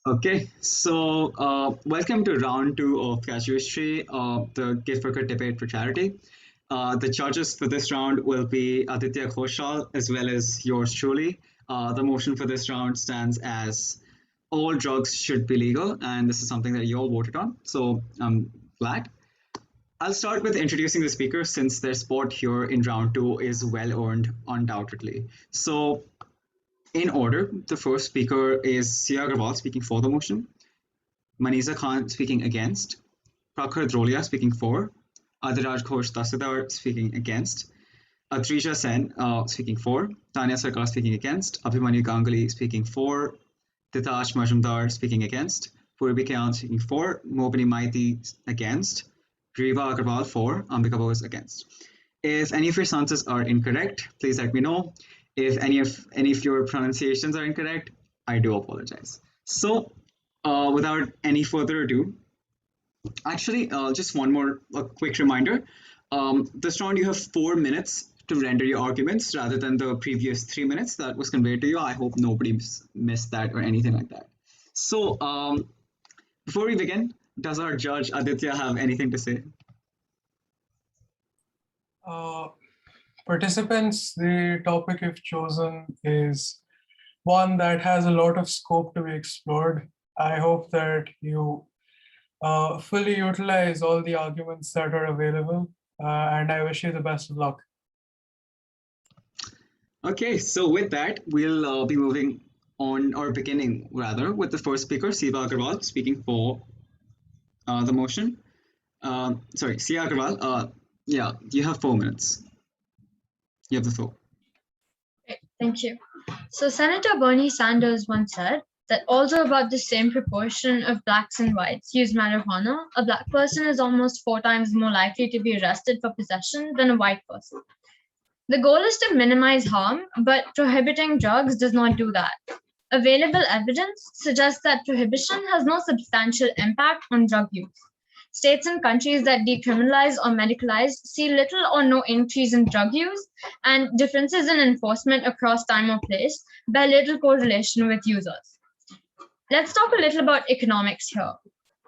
Okay, so welcome to round two of Casuistry, the GiveforGood debate for charity. The judges for this round will be Aditya Ghoshal as well as yours truly. The motion for this round stands as all drugs should be legal, and this is something that you all voted on. So I'm glad. I'll start with introducing the speakers since their spot here in round two is well earned, undoubtedly. So in order, the first speaker is Sia Agrawal speaking for the motion, Maniza Khan speaking against, Prakhar Drolia speaking for, Adiraj Ghosh Tasidar speaking against, Atrija Sen speaking for, Tanya Sarkar speaking against, Abhimanyu Ganguly speaking for, Titash Majumdar speaking against, Purvi Kyan speaking for, Mobini Maiti against, Riva Agrawal for, Ambika Bose against. If any of your answers are incorrect, please let me know. If any of your pronunciations are incorrect, I do apologize. So, without any further ado, actually, just one more quick reminder. This round, you have 4 minutes to render your arguments rather than the previous 3 minutes that was conveyed to you. I hope nobody missed that or anything like that. So, before we begin, does our judge Aditya have anything to say? Participants, the topic you've chosen is one that has a lot of scope to be explored. I hope that you fully utilize all the arguments that are available, and I wish you the best of luck. Okay, so with that, we'll be moving on, or beginning rather, with the first speaker, Siva Agrawal, speaking for the motion. Sorry, Sia Agrawal, yeah, you have 4 minutes. You have the floor. Great, thank you. So Senator Bernie Sanders once said that although about the same proportion of blacks and whites use marijuana, a black person is almost 4 times more likely to be arrested for possession than a white person. The goal is to minimize harm, but prohibiting drugs does not do that. Available evidence suggests that prohibition has no substantial impact on drug use. States and countries that decriminalize or medicalize see little or no increase in drug use, and differences in enforcement across time or place bear little correlation with users. Let's talk a little about economics here.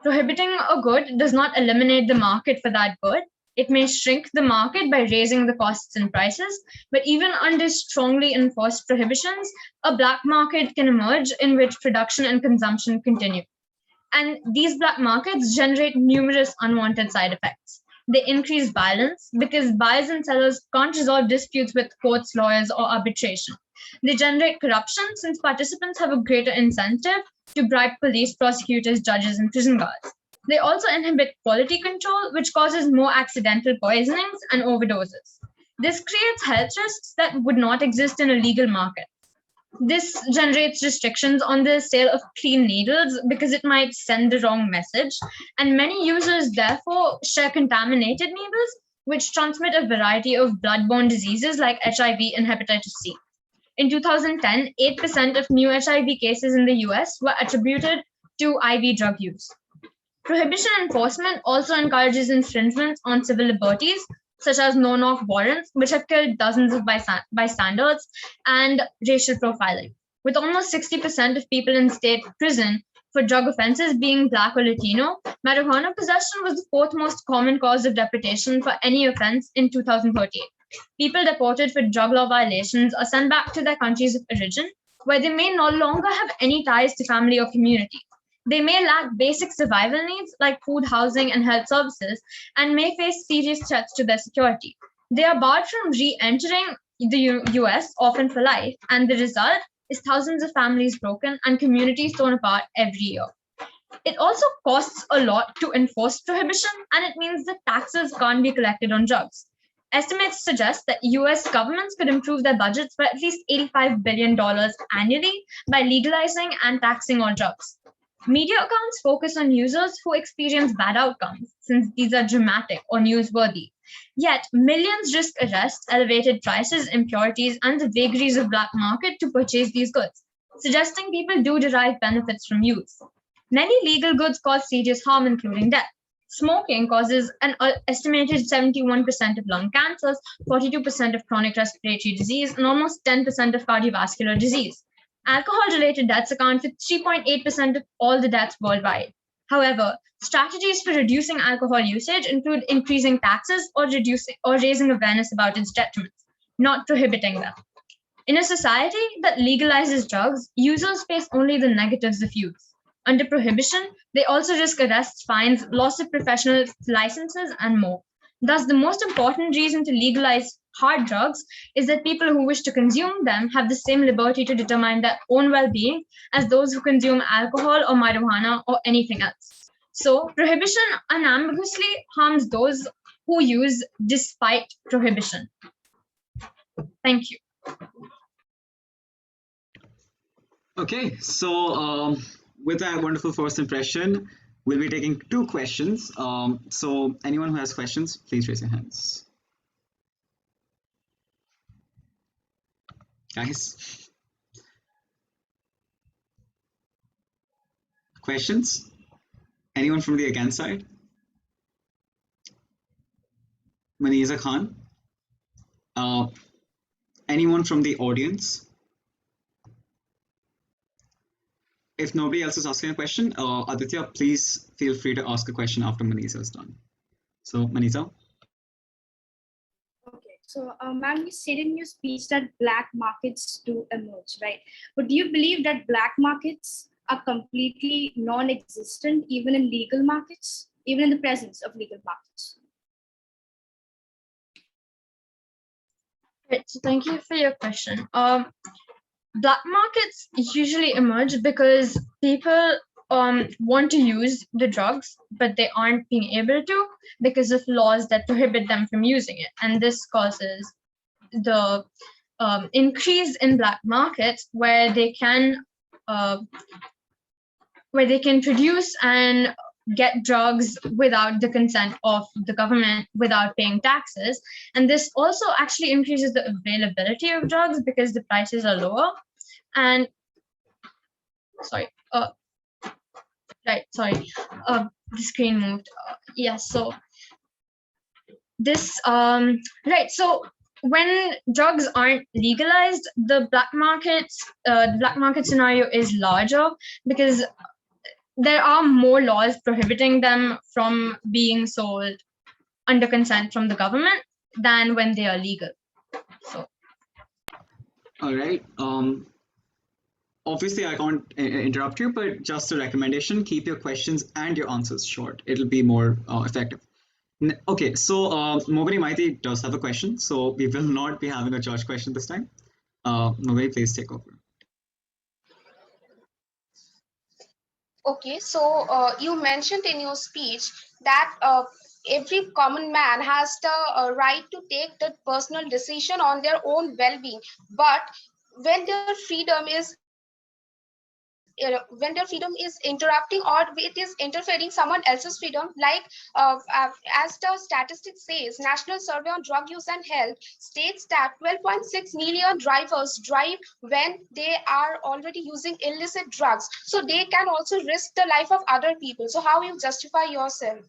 Prohibiting a good does not eliminate the market for that good. It may shrink the market by raising the costs and prices, but even under strongly enforced prohibitions, a black market can emerge in which production and consumption continue. And these black markets generate numerous unwanted side effects. They increase violence because buyers and sellers can't resolve disputes with courts, lawyers, or arbitration. They generate corruption since participants have a greater incentive to bribe police, prosecutors, judges, and prison guards. They also inhibit quality control, which causes more accidental poisonings and overdoses. This creates health risks that would not exist in a legal market. This generates restrictions on the sale of clean needles because it might send the wrong message, and many users therefore share contaminated needles, which transmit a variety of bloodborne diseases like HIV and hepatitis C. In 2010, 8% of new HIV cases in the US were attributed to IV drug use. Prohibition enforcement also encourages infringements on civil liberties, such as no-knock warrants, which have killed dozens of bystanders, and racial profiling. With almost 60% of people in state prison for drug offenses being Black or Latino, marijuana possession was the 4th most common cause of deportation for any offense in 2013. People deported for drug law violations are sent back to their countries of origin, where they may no longer have any ties to family or community. They may lack basic survival needs like food, housing, and health services, and may face serious threats to their security. They are barred from re-entering the US, often for life, and the result is thousands of families broken and communities torn apart every year. It also costs a lot to enforce prohibition, and it means that taxes can't be collected on drugs. Estimates suggest that US governments could improve their budgets by at least $85 billion annually by legalizing and taxing all drugs. Media accounts focus on users who experience bad outcomes, since these are dramatic or newsworthy. Yet, millions risk arrest, elevated prices, impurities, and the vagaries of black market to purchase these goods, suggesting people do derive benefits from use. Many legal goods cause serious harm, including death. Smoking causes an estimated 71% of lung cancers, 42% of chronic respiratory disease, and almost 10% of cardiovascular disease. Alcohol-related deaths account for 3.8% of all the deaths worldwide. However, strategies for reducing alcohol usage include increasing taxes or raising awareness about its detriments, not prohibiting them. In a society that legalizes drugs, users face only the negatives of use. Under prohibition, they also risk arrests, fines, loss of professional licenses, and more. Thus, the most important reason to legalize hard drugs is that people who wish to consume them have the same liberty to determine their own well-being as those who consume alcohol or marijuana or anything else. So, prohibition unambiguously harms those who use despite prohibition. Thank you. Okay, so with that wonderful first impression, we'll be taking 2 questions. So anyone who has questions, please raise your hands. Guys? Questions? Anyone from the against side? Maniza Khan? Anyone from the audience? If nobody else is asking a question, Aditya, please feel free to ask a question after Maniza is done. So, Maniza? Okay, so ma'am, you said in your speech that black markets do emerge, right? But do you believe that black markets are completely non-existent even in legal markets, even in the presence of legal markets? Right, so thank you for your question. Black markets usually emerge because people want to use the drugs, but they aren't being able to because of laws that prohibit them from using it. And this causes the increase in black markets where they can produce and get drugs without the consent of the government, without paying taxes. And this also actually increases the availability of drugs because the prices are lower. And the screen moved. Yes, so this right, so when drugs aren't legalized, the black market scenario is larger because there are more laws prohibiting them from being sold under consent from the government than when they are legal. So, all right. Obviously, I can't interrupt you, but just a recommendation: keep your questions and your answers short. It'll be more effective. Okay, so Mogani Maiti does have a question, so we will not be having a judge question this time. Mogani, please take over. Okay, so you mentioned in your speech that every common man has the right to take the personal decision on their own well-being, but when their freedom is interrupting or it is interfering someone else's freedom, like as the statistics says, National Survey on Drug Use and Health states that 12.6 million drivers drive when they are already using illicit drugs, so they can also risk the life of other people. So how you justify yourself?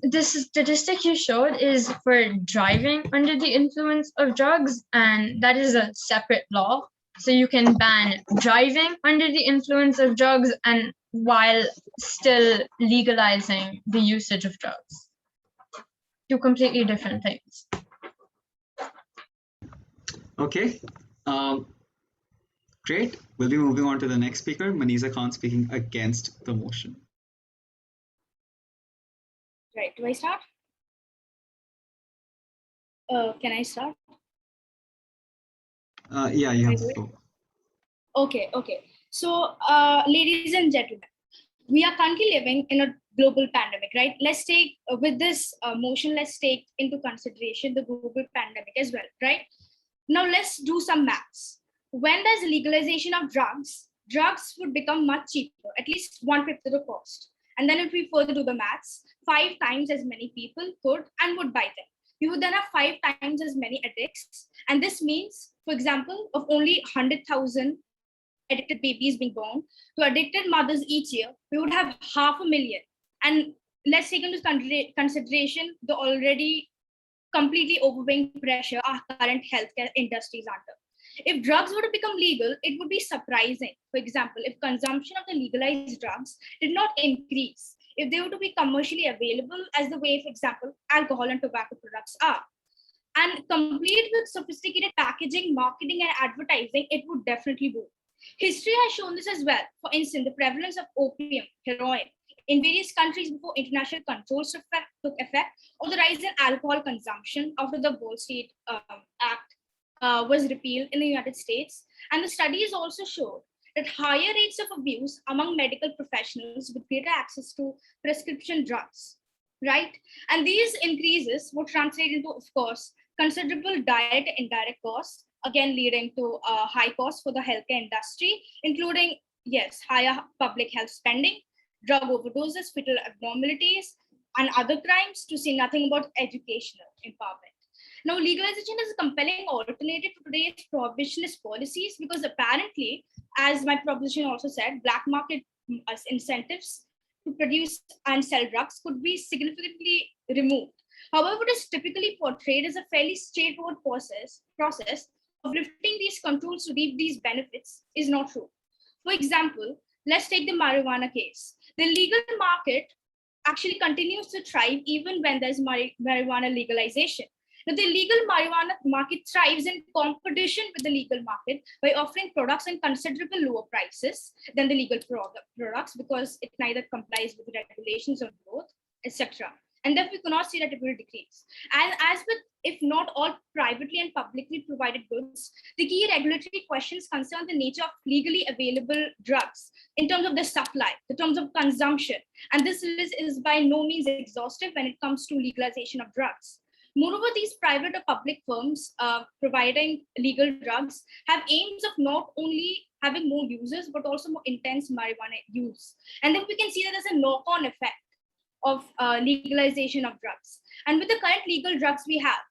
This statistic you showed is for driving under the influence of drugs, and that is a separate law. So you can ban driving under the influence of drugs and while still legalizing the usage of drugs. 2 completely different things. Okay. Great. We'll be moving on to the next speaker, Maniza Khan, speaking against the motion. Right, do I start? Can I start? Yeah, you have to go. Okay. So, ladies and gentlemen, we are currently living in a global pandemic, right? Let's take, with this motion, let's take into consideration the global pandemic as well, right? Now, let's do some maths. When there's legalization of drugs would become much cheaper, at least 1/5 of the cost. And then if we further do the maths, 5 times as many people could and would buy them. We would then have 5 times as many addicts. And this means, for example, of only 100,000 addicted babies being born to addicted mothers each year, we would have 500,000. And let's take into consideration the already completely overwhelming pressure our current healthcare industry is under. If drugs were to become legal, it would be surprising. For example, if consumption of the legalized drugs did not increase, if they were to be commercially available as the way, for example, alcohol and tobacco products are, and complete with sophisticated packaging, marketing, and advertising, it would definitely boom. History has shown this as well. For instance, the prevalence of opium, heroin, in various countries before international controls took effect, or the rise in alcohol consumption after the Ball State Act was repealed in the United States. And the studies also showed that higher rates of abuse among medical professionals with greater access to prescription drugs, right? And these increases would translate into, of course, considerable direct and indirect costs, again leading to high costs for the healthcare industry, including, yes, higher public health spending, drug overdoses, fatal abnormalities, and other crimes, to say nothing about educational empowerment. Now, legalization is a compelling alternative to today's prohibitionist policies because apparently, as my proposition also said, black market incentives to produce and sell drugs could be significantly removed. However, it is typically portrayed as a fairly straightforward process of lifting these controls to reap these benefits is not true. For example, let's take the marijuana case. The legal market actually continues to thrive even when there's marijuana legalization. Now, the legal marijuana market thrives in competition with the legal market by offering products in considerable lower prices than the legal products because it neither complies with the regulations on growth, etc. And therefore, we cannot see that it will decrease. And as with, if not all privately and publicly provided goods, the key regulatory questions concern the nature of legally available drugs in terms of the supply, in terms of consumption. And this list is by no means exhaustive when it comes to legalization of drugs. Moreover, these private or public firms providing legal drugs have aims of not only having more users, but also more intense marijuana use. And then we can see that there's a knock-on effect of legalization of drugs. And with the current legal drugs we have,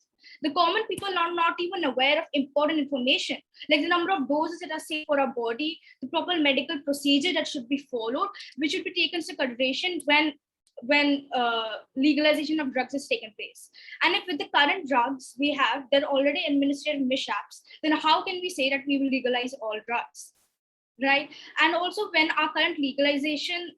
the common people are not even aware of important information, like the number of doses that are safe for our body, the proper medical procedure that should be followed, which should be taken into consideration when legalization of drugs is taken place. And if with the current drugs we have, they're already administrative mishaps, then how can we say that we will legalize all drugs, right? And also when our current legalization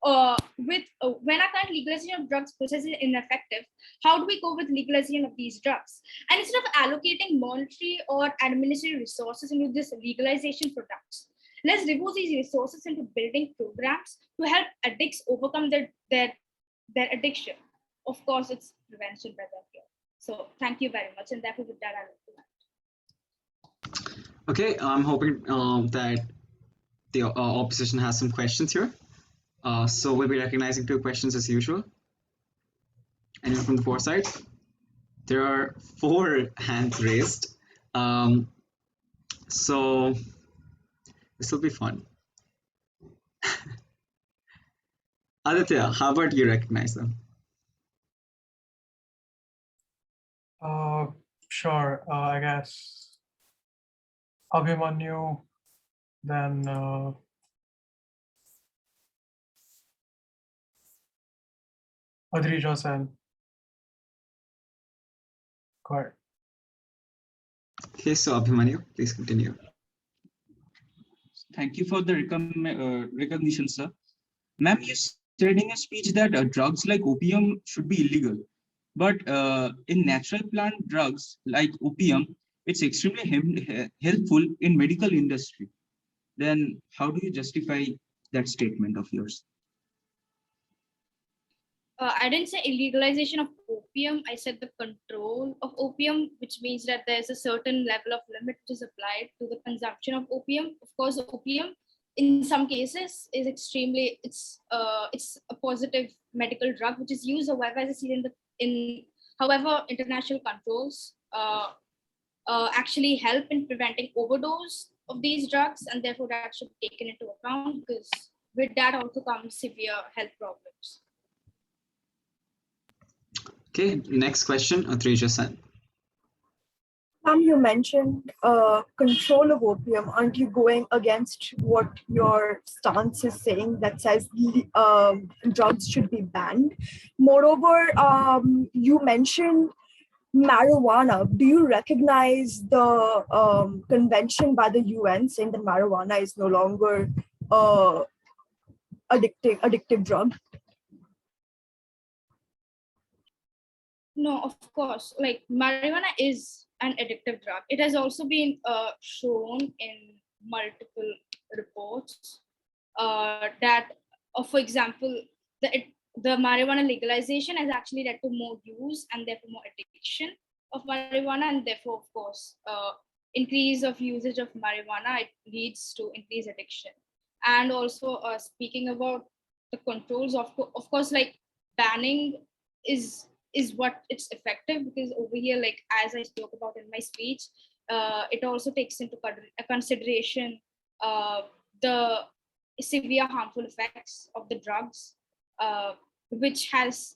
when our current legalization of drugs process is ineffective, how do we go with legalization of these drugs? And instead of allocating monetary or administrative resources into this legalization products, let's devote these resources into building programs to help addicts overcome their addiction. Of course, it's prevention better here. So thank you very much. And therefore, with that, I'll let you. Okay, I'm hoping that the opposition has some questions here. So we'll be recognizing 2 questions as usual. Anyone from the fore side? There are 4 hands raised. So this will be fun. Aditya, how about you recognize them? Sure, I guess Abhimanyu, then Adrija Sen. Go ahead. Okay, so Abhimanyu, please continue. Thank you for the recognition, sir. Ma'am, you said in a speech that drugs like opium should be illegal. But in natural plant drugs like opium, it's extremely helpful in medical industry. Then how do you justify that statement of yours? I didn't say illegalization of opium. I said the control of opium, which means that there's a certain level of limit which is applied to the consumption of opium. Of course, opium in some cases is extremely, it's a positive medical drug which is used, however, as I see however, international controls actually help in preventing overdose of these drugs, and therefore that should be taken into account because with that also comes severe health problems. Okay, next question, Adrija Sen. You mentioned control of opium. Aren't you going against what your stance is saying that says drugs should be banned? Moreover, you mentioned marijuana, do you recognize the convention by the UN saying that marijuana is no longer addictive drug? No, of course. Like marijuana is an addictive drug. It has also been shown in multiple reports that, for example, the marijuana legalization has actually led to more use and therefore more addiction of marijuana, and therefore, of course, increase of usage of marijuana, it leads to increased addiction. And also, speaking about the controls, of course, like banning is what it's effective, because over here, like as I spoke about in my speech, it also takes into consideration the severe harmful effects of the drugs, which has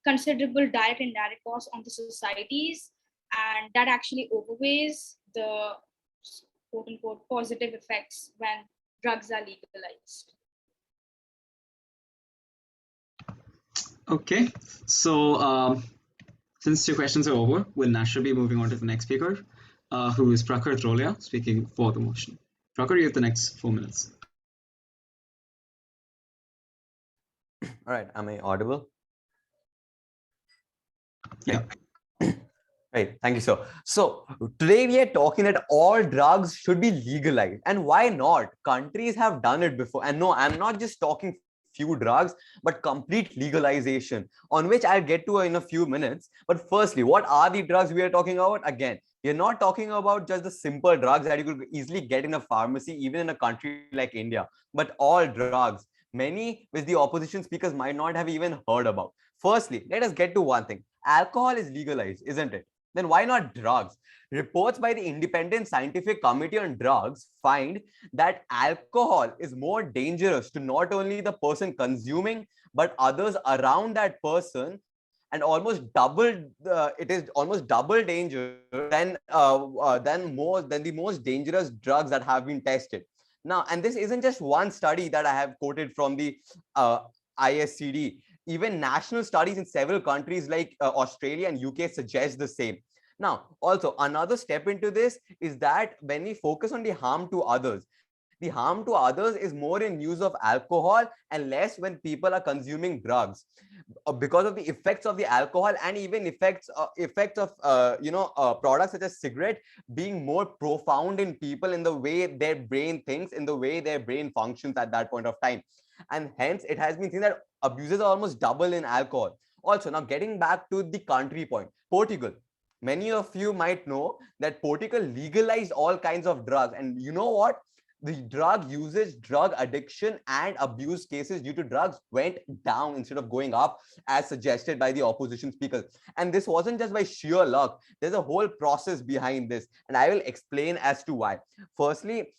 considerable direct and indirect costs on the societies, and that actually overweighs the quote unquote positive effects when drugs are legalized. Okay, so since two questions are over, we'll naturally be moving on to the next speaker, who is Prakhar Trolia, speaking for the motion. Prakhar, you have the next 4 minutes. All right, am I audible? Yeah. Right, thank you, sir. So today we are talking that all drugs should be legalized, and why not? Countries have done it before, and no, I'm not just talking few drugs, but complete legalization, on which I'll get to in a few minutes. But firstly, what are the drugs we are talking about? Again, you're not talking about just the simple drugs that you could easily get in a pharmacy, even in a country like India, but all drugs, many which the opposition speakers might not have even heard about. Firstly, let us get to one thing. Alcohol is legalized, isn't it? Then why not drugs? Reports by the Independent Scientific Committee on Drugs find that alcohol is more dangerous to not only the person consuming, but others around that person, and almost double. It is almost double danger than the most dangerous drugs that have been tested. Now, and this isn't just one study that I have quoted from the ISCD. Even national studies in several countries like Australia and UK suggest the same. Now, also another step into this is that when we focus on the harm to others, the harm to others is more in use of alcohol and less when people are consuming drugs, because of the effects of the alcohol, and even effects of products such as cigarette being more profound in people, in the way their brain thinks, in the way their brain functions at that point of time. And hence it has been seen that abuses are almost double in alcohol. Also, now getting back to the country point, Portugal. Many of you might know that Portugal legalized all kinds of drugs. And you know what? The drug usage, drug addiction, and abuse cases due to drugs went down instead of going up, as suggested by the opposition speakers. And this wasn't just by sheer luck. There's a whole process behind this. And I will explain as to why. Firstly,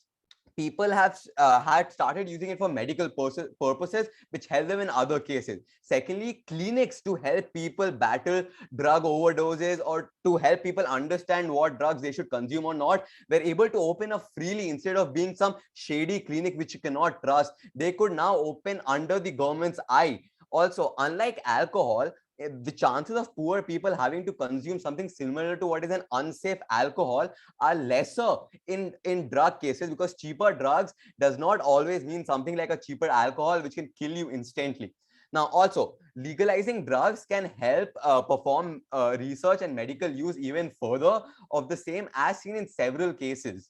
people have had started using it for medical purposes, which help them in other cases. Secondly, clinics to help people battle drug overdoses, or to help people understand what drugs they should consume or not, were able to open up freely instead of being some shady clinic which you cannot trust. They could now open under the government's eye. Also, unlike alcohol, the chances of poor people having to consume something similar to what is an unsafe alcohol are lesser in drug cases, because cheaper drugs does not always mean something like a cheaper alcohol which can kill you instantly. Now, also, legalizing drugs can help perform research and medical use even further of the same, as seen in several cases.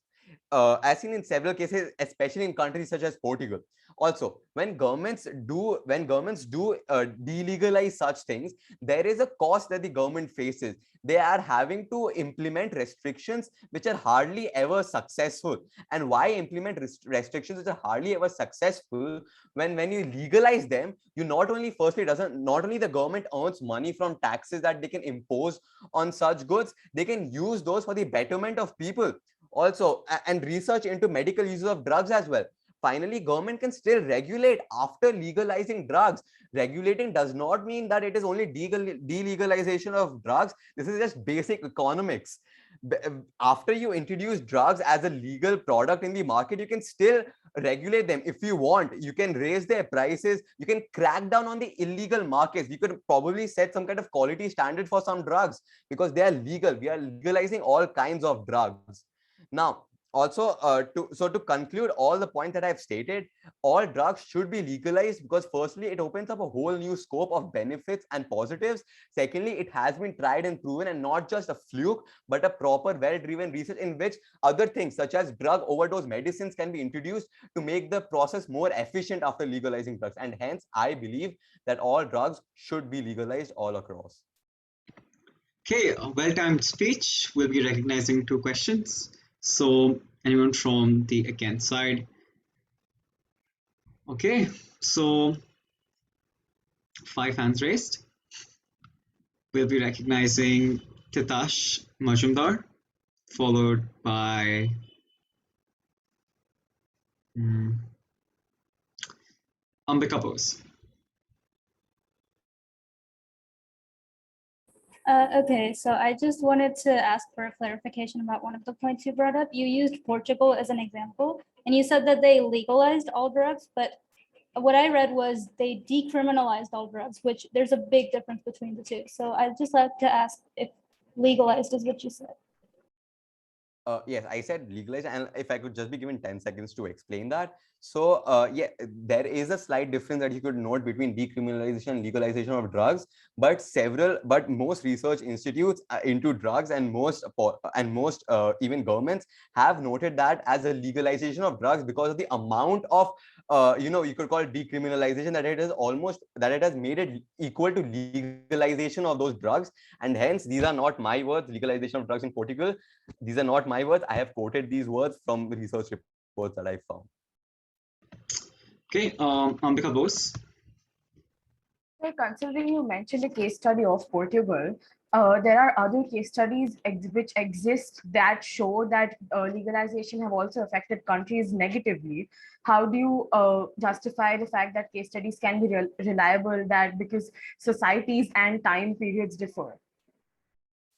Especially in countries such as Portugal. Also, when governments do delegalize such things, there is a cost that the government faces. They are having to implement restrictions which are hardly ever successful. And why implement restrictions which are hardly ever successful? When you legalize them, you not only the government earns money from taxes that they can impose on such goods, they can use those for the betterment of people. Also, and research into medical uses of drugs as well. Finally, government can still regulate after legalizing drugs. Regulating does not mean that it is only delegalization of drugs. This is just basic economics. after you introduce drugs as a legal product in the market, you can still regulate them if you want. You can raise their prices, you can crack down on the illegal markets. You could probably set some kind of quality standard for some drugs because they are legal. We are legalizing all kinds of drugs now. Also, to conclude all the points that I've stated, all drugs should be legalized because firstly, it opens up a whole new scope of benefits and positives. Secondly, it has been tried and proven, and not just a fluke, but a proper, well-driven research in which other things such as drug overdose medicines can be introduced to make the process more efficient after legalizing drugs. And hence, I believe that all drugs should be legalized all across. Okay, a well-timed speech. We'll be recognizing 2 questions. So anyone from the against side? Okay, so 5 hands raised. We'll be recognizing Titash Majumdar, followed by Ambika Bose. Okay, so I just wanted to ask for a clarification about one of the points you brought up. You used Portugal as an example, and you said that they legalized all drugs, but what I read was they decriminalized all drugs, which there's a big difference between the two. So I'd just like to ask if legalized is what you said. Yes, I said legalized, and if I could just be given 10 seconds to explain that. So yeah, there is a slight difference that you could note between decriminalization and legalization of drugs, but most research institutes into drugs and most even governments have noted that as a legalization of drugs because of the amount of you could call it decriminalization, that it has made it equal to legalization of those drugs. And hence, these are not my words, legalization of drugs in Portugal. These are not my words. I have quoted these words from the research reports that I found. Okay, Ambika Bose. So considering you mentioned a case study of Portugal, there are other case studies which exist that show that legalization have also affected countries negatively. How do you justify the fact that case studies can be reliable, that because societies and time periods differ?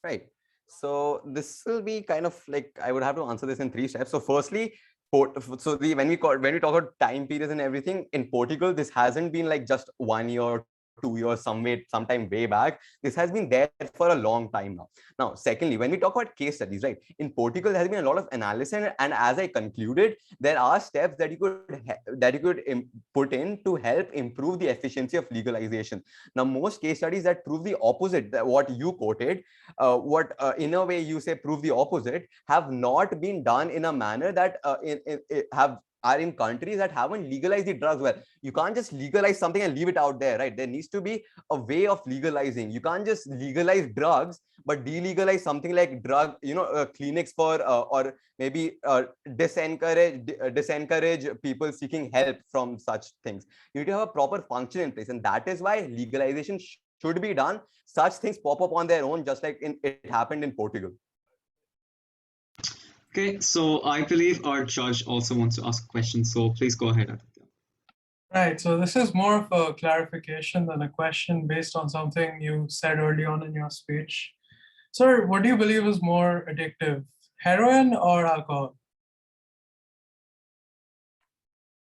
Right. So this will be kind of like, I would have to answer this in 3 steps. So firstly, when we talk about time periods and everything in Portugal, this hasn't been like just 1 year, 2 years, sometime way back. This has been there for a long time now. Now, secondly, when we talk about case studies, right, in Portugal, there has been a lot of analysis, and as I concluded, there are steps that you could put in to help improve the efficiency of legalization. Now, most case studies that prove the opposite, that what you quoted, in a way you say prove the opposite, have not been done in a manner that are in countries that haven't legalized the drugs well. You can't just legalize something and leave it out there, right? There needs to be a way of legalizing. You can't just legalize drugs, but delegalize something like clinics for or maybe disencourage people seeking help from such things. You need to have a proper function in place, and that is why legalization should be done. Such things pop up on their own, just like it happened in Portugal. Okay, so I believe our judge also wants to ask a question, so please go ahead, Aditya. Right, so this is more of a clarification than a question based on something you said early on in your speech. Sir, what do you believe is more addictive, heroin or alcohol?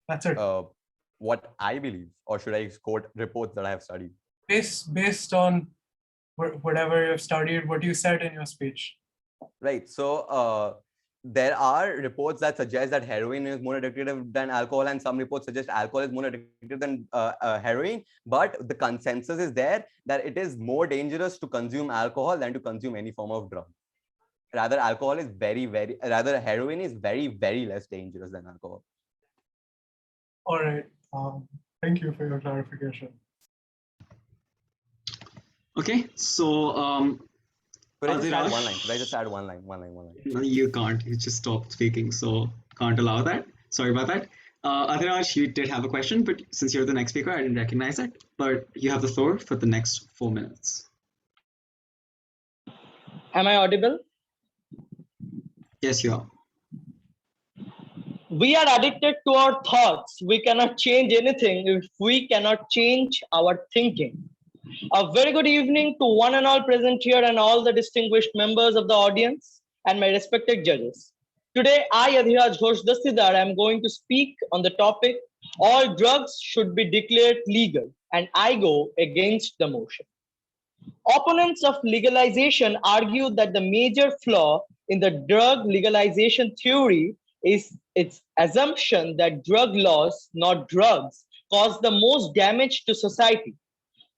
That's it. What I believe, or should I quote reports that I have studied? Based on whatever you've studied, what you said in your speech. Right, so there are reports that suggest that heroin is more addictive than alcohol, and some reports suggest alcohol is more addictive than heroin. But the consensus is there that it is more dangerous to consume alcohol than to consume any form of drug. Rather, heroin is very, very less dangerous than alcohol. All right. Thank you for your clarification. Okay, so Could I just add one line? Could I just add one line? No, you can't. You just stopped speaking, so can't allow that. Sorry about that. Adhiraj, you did have a question, but since you're the next speaker, I didn't recognize it. But you have the floor for the next 4 minutes. Am I audible? Yes, you are. We are addicted to our thoughts. We cannot change anything if we cannot change our thinking. A very good evening to one and all present here and all the distinguished members of the audience. and my respected judges. Today, I, Adhiraj Ghosh Dastidar, am going to speak on the topic, all drugs should be declared legal, and I go against the motion. Opponents of legalization argue that the major flaw in the drug legalization theory is its assumption that drug laws, not drugs, cause the most damage to society.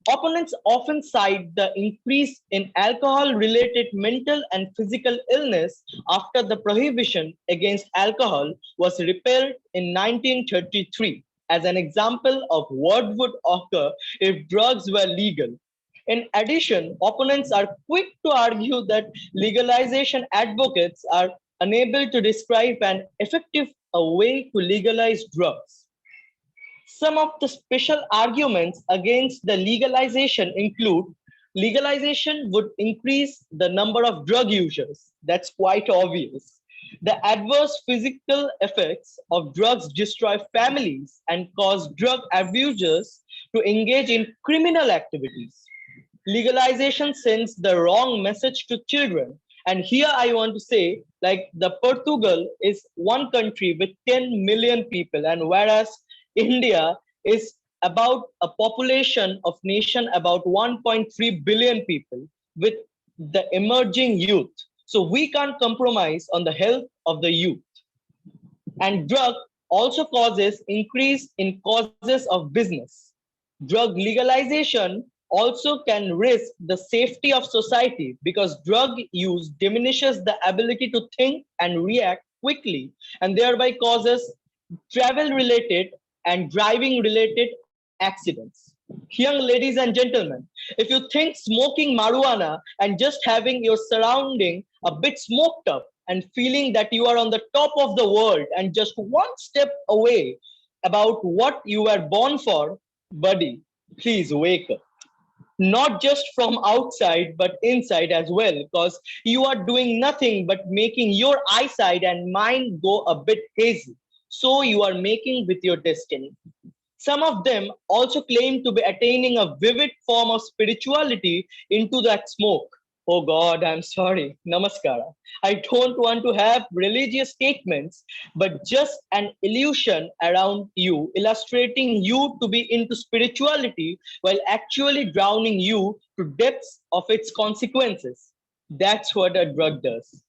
Opponents often cite the increase in alcohol related mental and physical illness after the prohibition against alcohol was repealed in 1933 as an example of what would occur if drugs were legal. In addition, opponents are quick to argue that legalization advocates are unable to describe an effective way to legalize drugs. Some of the special arguments against the legalization include legalization would increase the number of drug users. That's quite obvious. The adverse physical effects of drugs destroy families and cause drug abusers to engage in criminal activities. Legalization sends the wrong message to children. And here I want to say, like the Portugal is one country with 10 million people, and whereas India is about a population of nation about 1.3 billion people with the emerging youth. So we can't compromise on the health of the youth. And drug also causes increase in causes of business. Drug legalization also can risk the safety of society because drug use diminishes the ability to think and react quickly and thereby causes travel related and driving related accidents. Young ladies and gentlemen, if you think smoking marijuana and just having your surrounding a bit smoked up and feeling that you are on the top of the world and just one step away about what you were born for, buddy, please wake up. Not just from outside, but inside as well, because you are doing nothing but making your eyesight and mind go a bit hazy. So you are making with your destiny. Some of them also claim to be attaining a vivid form of spirituality into that smoke. Oh God, I'm sorry. Namaskara. I don't want to have religious statements, but just an illusion around you, illustrating you to be into spirituality while actually drowning you to depths of its consequences. That's what a drug does.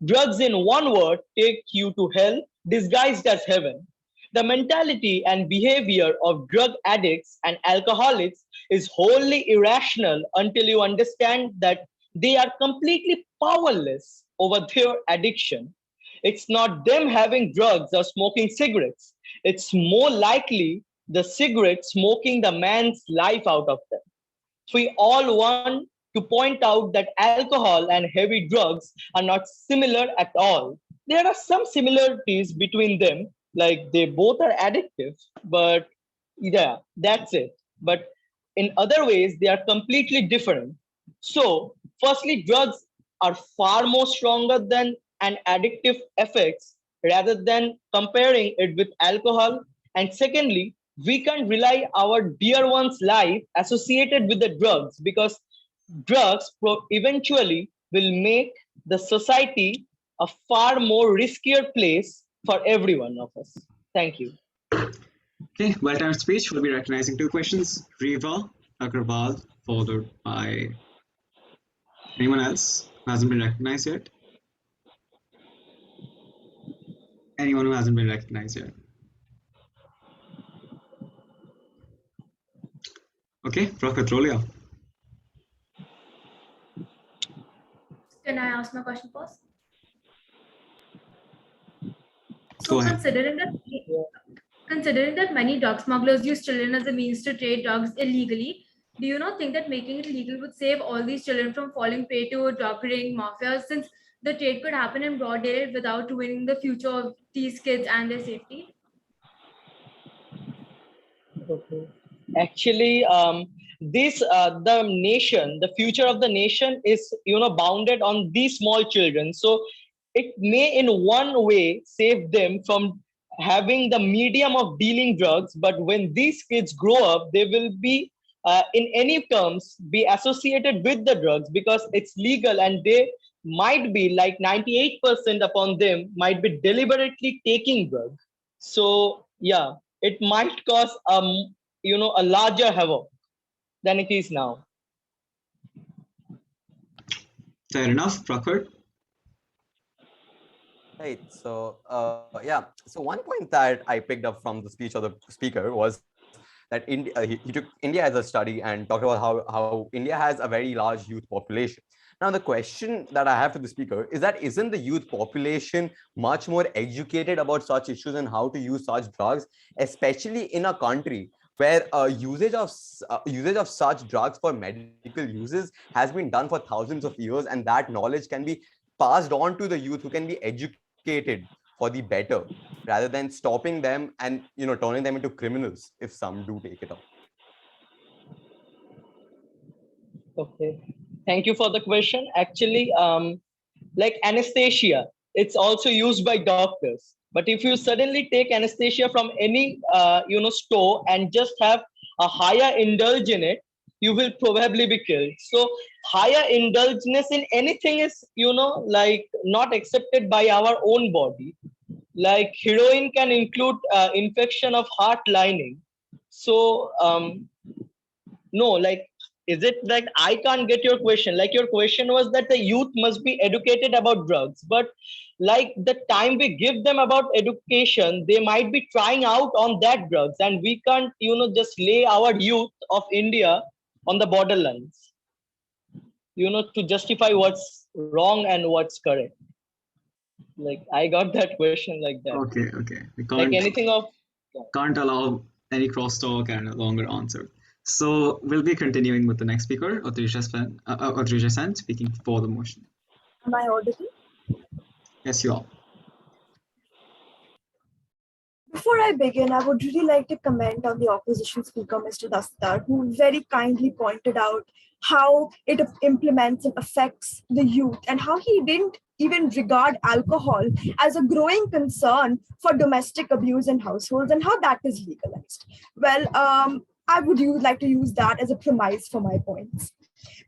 Drugs, in one word, take you to hell disguised as heaven. The mentality and behavior of drug addicts and alcoholics is wholly irrational until you understand that they are completely powerless over their addiction. It's not them having drugs or smoking cigarettes. It's more likely the cigarette smoking the man's life out of them. We all want to point out that alcohol and heavy drugs are not similar at all. There are some similarities between them, like they both are addictive, but yeah, that's it. But in other ways, they are completely different. So, firstly, drugs are far more stronger than an addictive effects rather than comparing it with alcohol. And secondly, we can't rely our dear one's life associated with the drugs because drugs eventually will make the society a far more riskier place for every one of us. Thank you. Okay, well-timed speech. We'll be recognizing two questions. Riva Agrawal, followed by anyone else who hasn't been recognized yet? Anyone who hasn't been recognized yet? Okay, Prakatrolia. Can I ask my question first? Go So ahead. considering that many drug smugglers use children as a means to trade drugs illegally, do you not think that making it legal would save all these children from falling prey to drug ring mafia, since the trade could happen in broad daylight without ruining the future of these kids and their safety? Okay. Actually, the nation, the future of the nation is, bounded on these small children. So it may in one way save them from having the medium of dealing drugs, but when these kids grow up, they will be in any terms be associated with the drugs because it's legal and they might be like 98% upon them might be deliberately taking drug. So yeah, it might cause a larger havoc than it is now. Fair enough, Prakhar. Right. So, yeah. So one point that I picked up from the speech of the speaker was that India, he took India as a study and talked about how India has a very large youth population. Now, the question that I have to the speaker is that isn't the youth population much more educated about such issues and how to use such drugs, especially in a country where usage of such drugs for medical uses has been done for thousands of years, and that knowledge can be passed on to the youth who can be educated for the better, rather than stopping them and turning them into criminals if some do take it up. Okay, thank you for the question. Actually, like anesthesia, it's also used by doctors. But if you suddenly take anesthesia from any store and just have a higher indulge in it, you will probably be killed. So higher indulgence in anything is like not accepted by our own body. Like heroin can include infection of heart lining. So no, like, is it like, I can't get your question? Like, your question was that the youth must be educated about drugs, but like the time we give them about education, they might be trying out on that drugs, and we can't just lay our youth of India on the borderlines to justify what's wrong and what's correct. Like, I got that question like that. Okay. We Like anything of can't allow any crosstalk and a longer answer. So we'll be continuing with the next speaker, Adrisha Sen, speaking for the motion. Am I audible? Yes, you are. Before I begin, I would really like to comment on the opposition speaker, Mr. Dastar, who very kindly pointed out how it implements and affects the youth and how he didn't even regard alcohol as a growing concern for domestic abuse in households and how that is legalized. Well, I would like to use that as a premise for my points.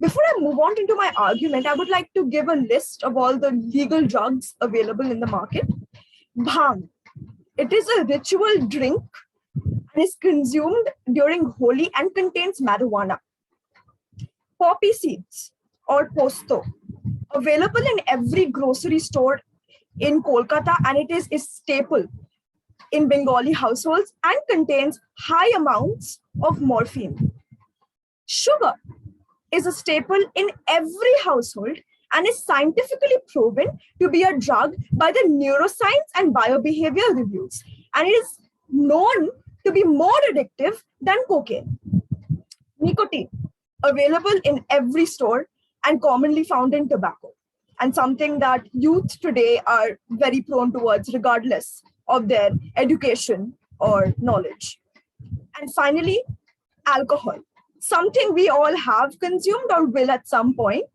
Before I move on into my argument, I would like to give a list of all the legal drugs available in the market. Bhang. It is a ritual drink and is consumed during Holi and contains marijuana. Poppy seeds or posto, available in every grocery store in Kolkata, and it is a staple in Bengali households and contains high amounts of morphine. Sugar is a staple in every household and is scientifically proven to be a drug by the neuroscience and biobehavior reviews. And it is known to be more addictive than cocaine. Nicotine, available in every store and commonly found in tobacco, and something that youth today are very prone towards regardless of their education or knowledge. And finally, alcohol, something we all have consumed or will at some point.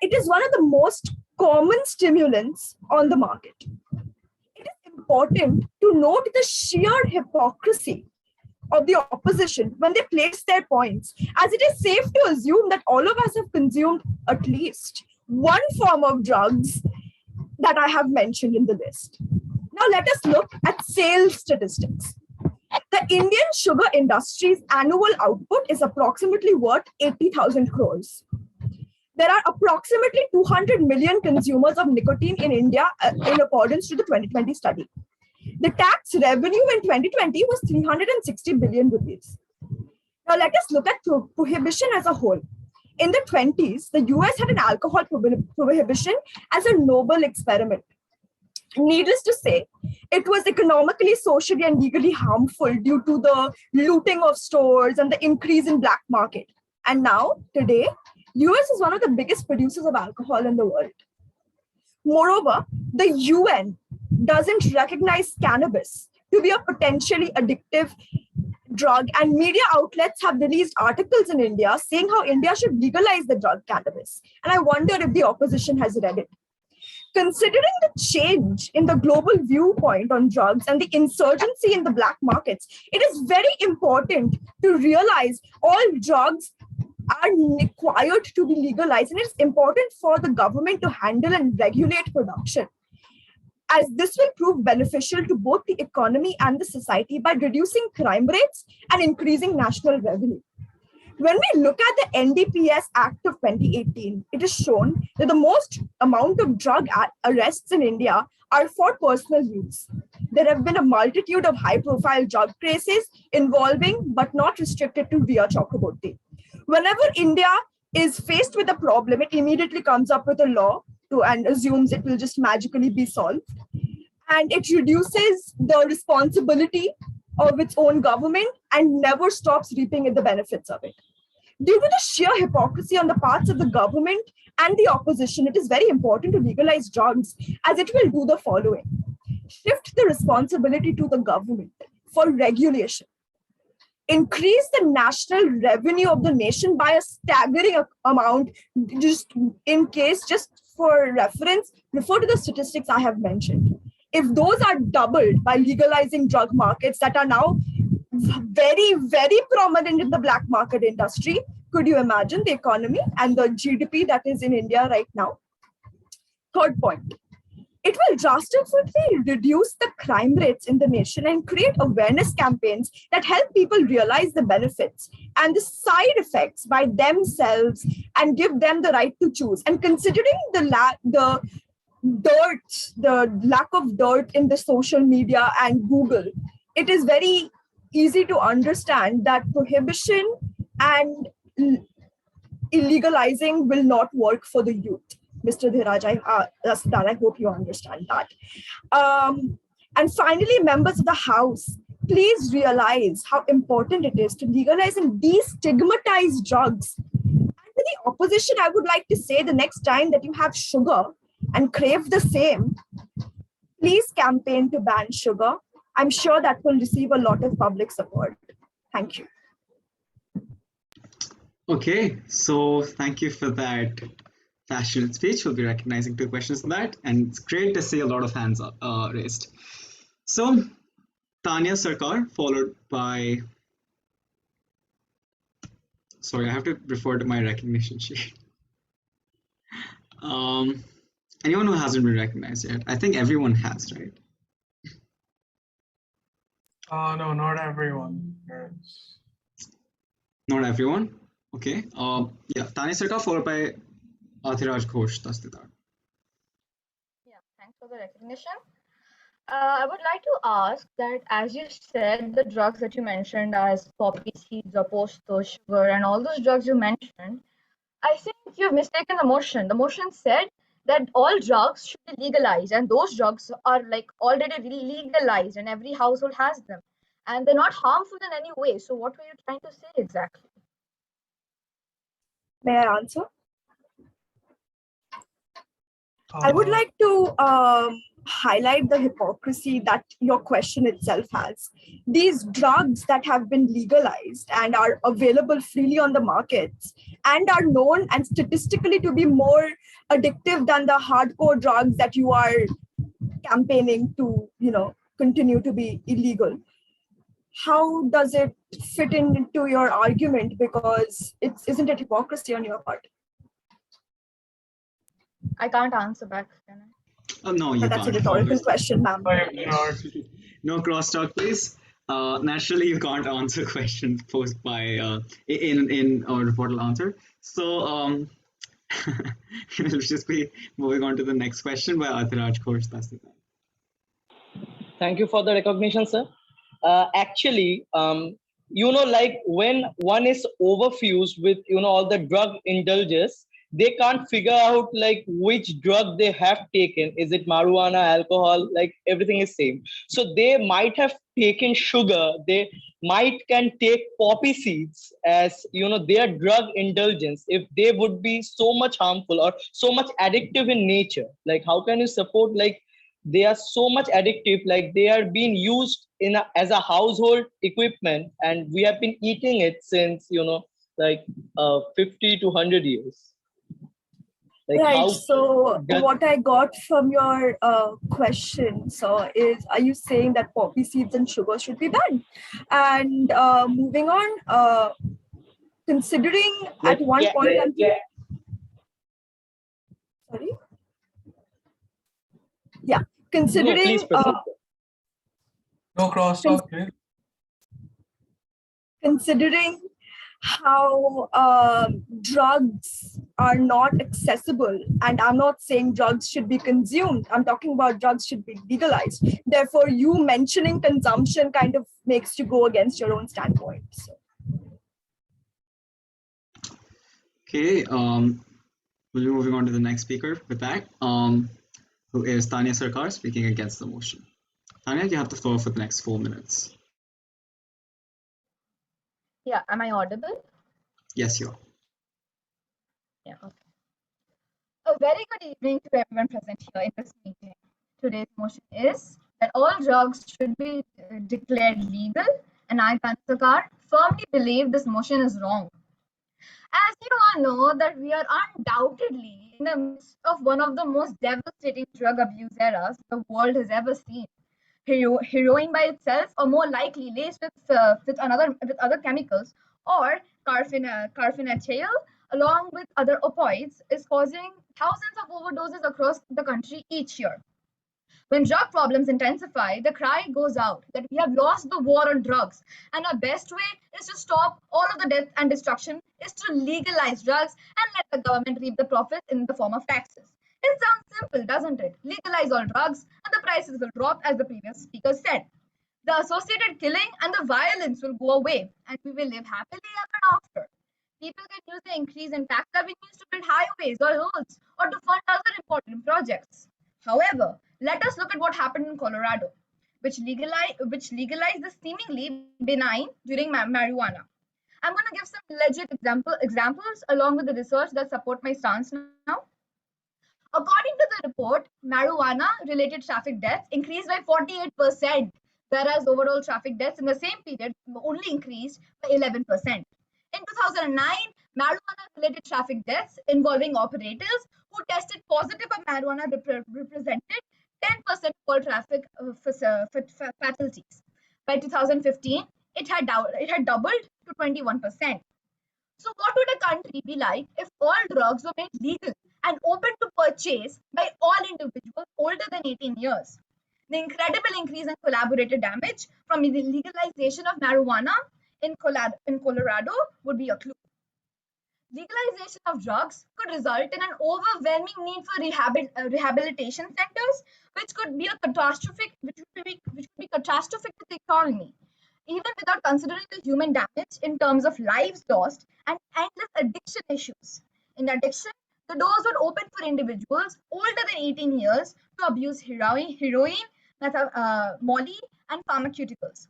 It is one of the most common stimulants on the market. It is important to note the sheer hypocrisy of the opposition when they place their points, as it is safe to assume that all of us have consumed at least one form of drugs that I have mentioned in the list. Now let us look at sales statistics. The Indian sugar industry's annual output is approximately worth 80,000 crores. There are approximately 200 million consumers of nicotine in India in accordance to the 2020 study. The tax revenue in 2020 was 360 billion rupees. Now let us look at prohibition as a whole. In the 20s, the US had an alcohol prohibition as a noble experiment. Needless to say, it was economically, socially, and legally harmful due to the looting of stores and the increase in black market. And now, today, US is one of the biggest producers of alcohol in the world. Moreover, the UN doesn't recognize cannabis to be a potentially addictive drug, and media outlets have released articles in India saying how India should legalize the drug cannabis. And I wonder if the opposition has read it. Considering the change in the global viewpoint on drugs and the insurgency in the black markets, it is very important to realize all drugs are required to be legalized, and it's important for the government to handle and regulate production, as this will prove beneficial to both the economy and the society by reducing crime rates and increasing national revenue. When we look at the NDPS Act of 2018, it is shown that the most amount of drug arrests in India are for personal use. There have been a multitude of high-profile drug cases involving, but not restricted to, Via Chakraborty. Whenever India is faced with a problem, it immediately comes up with a law and assumes it will just magically be solved. And it reduces the responsibility of its own government and never stops reaping the benefits of it. Due to the sheer hypocrisy on the parts of the government and the opposition, it is very important to legalize drugs, as it will do the following: shift the responsibility to the government for regulation, increase the national revenue of the nation by a staggering amount. Just in case, just for reference, refer to the statistics I have mentioned. If those are doubled by legalizing drug markets that are now very, very prominent in the black market industry, could you imagine the economy and the GDP that is in India right now? Third point, it will drastically reduce the crime rates in the nation and create awareness campaigns that help people realize the benefits and the side effects by themselves and give them the right to choose. And considering the lack of dirt in the social media and Google, it is very easy to understand that prohibition and illegalizing will not work for the youth. Mr. Dhiraj, I hope you understand that. And finally, members of the House, please realize how important it is to legalize and destigmatize drugs. And to the opposition, I would like to say, the next time that you have sugar and crave the same, please campaign to ban sugar. I'm sure that will receive a lot of public support. Thank you. Okay, so thank you for that passionate speech. We'll be recognizing 2 questions on that, and it's great to see a lot of hands raised. So, Tanya Sarkar, followed by, sorry, I have to refer to my recognition sheet. Anyone who hasn't been recognized yet? I think everyone has, right? No, not everyone. Yes. Not everyone? Okay. Yeah, Tanya Sarkar, followed by Athiraj Ghosh Dastidar. Yeah, thanks for the recognition. I would like to ask that, as you said, the drugs that you mentioned as poppy seeds or posto, sugar, and all those drugs you mentioned, I think you've mistaken the motion. The motion said that all drugs should be legalized, and those drugs are like already legalized, and every household has them, and they're not harmful in any way. So, what were you trying to say exactly? May I answer? I would like to highlight the hypocrisy that your question itself has. These drugs that have been legalized and are available freely on the markets and are known and statistically to be more addictive than the hardcore drugs that you are campaigning to, continue to be illegal. How does it fit into your argument? Because isn't it hypocrisy on your part? I can't answer back, can I? Oh, no, you That's can't. a rhetorical question, ma'am. No crosstalk, please. Naturally, you can't answer questions posed by in a rebuttal answer. So let's just be moving on to the next question by Athiraj Ghosh Dastidar. Thank you for the recognition, sir. Actually, like when one is overfused with, all the drug indulges, they can't figure out like which drug they have taken. Is it marijuana, alcohol? Like everything is same. So they might have taken sugar. They can take poppy seeds as, their drug indulgence. If they would be so much harmful or so much addictive in nature, like how can you support like they are so much addictive, like they are being used as a household equipment, and we have been eating it since 50 to 100 years. Like right. So what I got from your question, are you saying that poppy seeds and sugar should be banned? And moving on, considering at one point, sorry, yeah, considering No, please proceed. No crosstalk, please. Considering how drugs are not accessible, and I'm not saying drugs should be consumed, I'm talking about drugs should be legalized. Therefore, you mentioning consumption kind of makes you go against your own standpoint. So. Okay, we'll be moving on to the next speaker with that, who is Tanya Sarkar speaking against the motion. Tanya, you have the floor for the next 4 minutes. Yeah, am I audible? Yes, you are. Yeah, okay. A very good evening to everyone present here in this meeting. Today's motion is that all drugs should be declared legal, and I, Pansakar, firmly believe this motion is wrong. As you all know, that we are undoubtedly in the midst of one of the most devastating drug abuse eras the world has ever seen. Heroin by itself, or more likely laced with other chemicals, or carfentanil, along with other opioids, is causing thousands of overdoses across the country each year. When drug problems intensify, the cry goes out that we have lost the war on drugs, and our best way is to stop all of the death and destruction is to legalize drugs and let the government reap the profits in the form of taxes. It sounds simple, doesn't it? Legalize all drugs and the prices will drop, as the previous speaker said. The associated killing and the violence will go away, and we will live happily ever after. People can use the increase in tax revenues to build highways or roads or to fund other important projects. However, let us look at what happened in Colorado, which legalized the seemingly benign during marijuana. I'm going to give some legit examples along with the research that support my stance now. According to the report, marijuana-related traffic deaths increased by 48%, whereas overall traffic deaths in the same period only increased by 11%. In 2009, marijuana-related traffic deaths involving operators who tested positive for marijuana represented 10% of all traffic fatalities. By 2015, it had doubled to 21%. So what would a country be like if all drugs were made legal and open to purchase by all individuals older than 18 years? The incredible increase in collaborated damage from the legalization of marijuana in Colorado would be a clue. Legalization of drugs could result in an overwhelming need for rehabilitation centers, which could be catastrophic to the economy, even without considering the human damage in terms of lives lost and endless addiction issues. In addiction, the doors would open for individuals older than 18 years to abuse heroin, molly, and pharmaceuticals.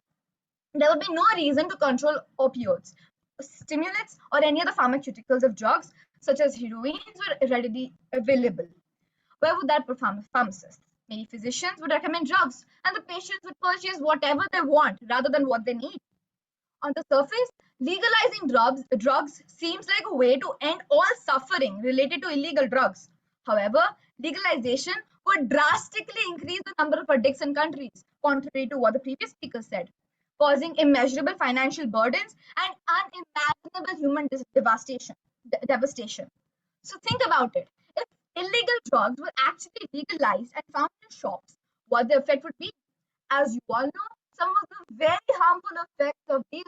There would be no reason to control opioids, stimulants, or any other pharmaceuticals of drugs such as heroin were readily available. Where would that put pharmacists? Many physicians would recommend drugs, and the patients would purchase whatever they want rather than what they need. On the surface, legalizing drugs seems like a way to end all suffering related to illegal drugs. However, legalization would drastically increase the number of addicts in countries, contrary to what the previous speaker said, causing immeasurable financial burdens and unimaginable human devastation. So think about it. If illegal drugs were actually legalized and found in shops, what the effect would be? As you all know, some of the very harmful effects of these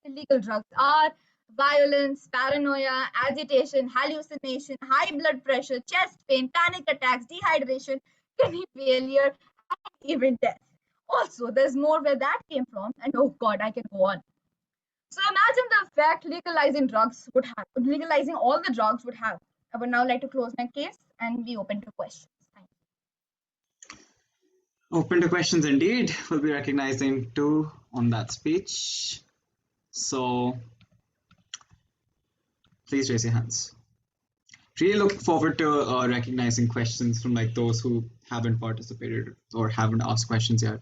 illegal drugs are violence, paranoia, agitation, hallucination, high blood pressure, chest pain, panic attacks, dehydration, kidney failure, and even death. Also, there's more where that came from, and oh God, I can go on. So imagine the effect legalizing all the drugs would have. I would now like to close my case and be open to questions. Open to questions indeed. We'll be recognizing 2 on that speech. So please raise your hands. Really looking forward to recognizing questions from like those who haven't participated or haven't asked questions yet.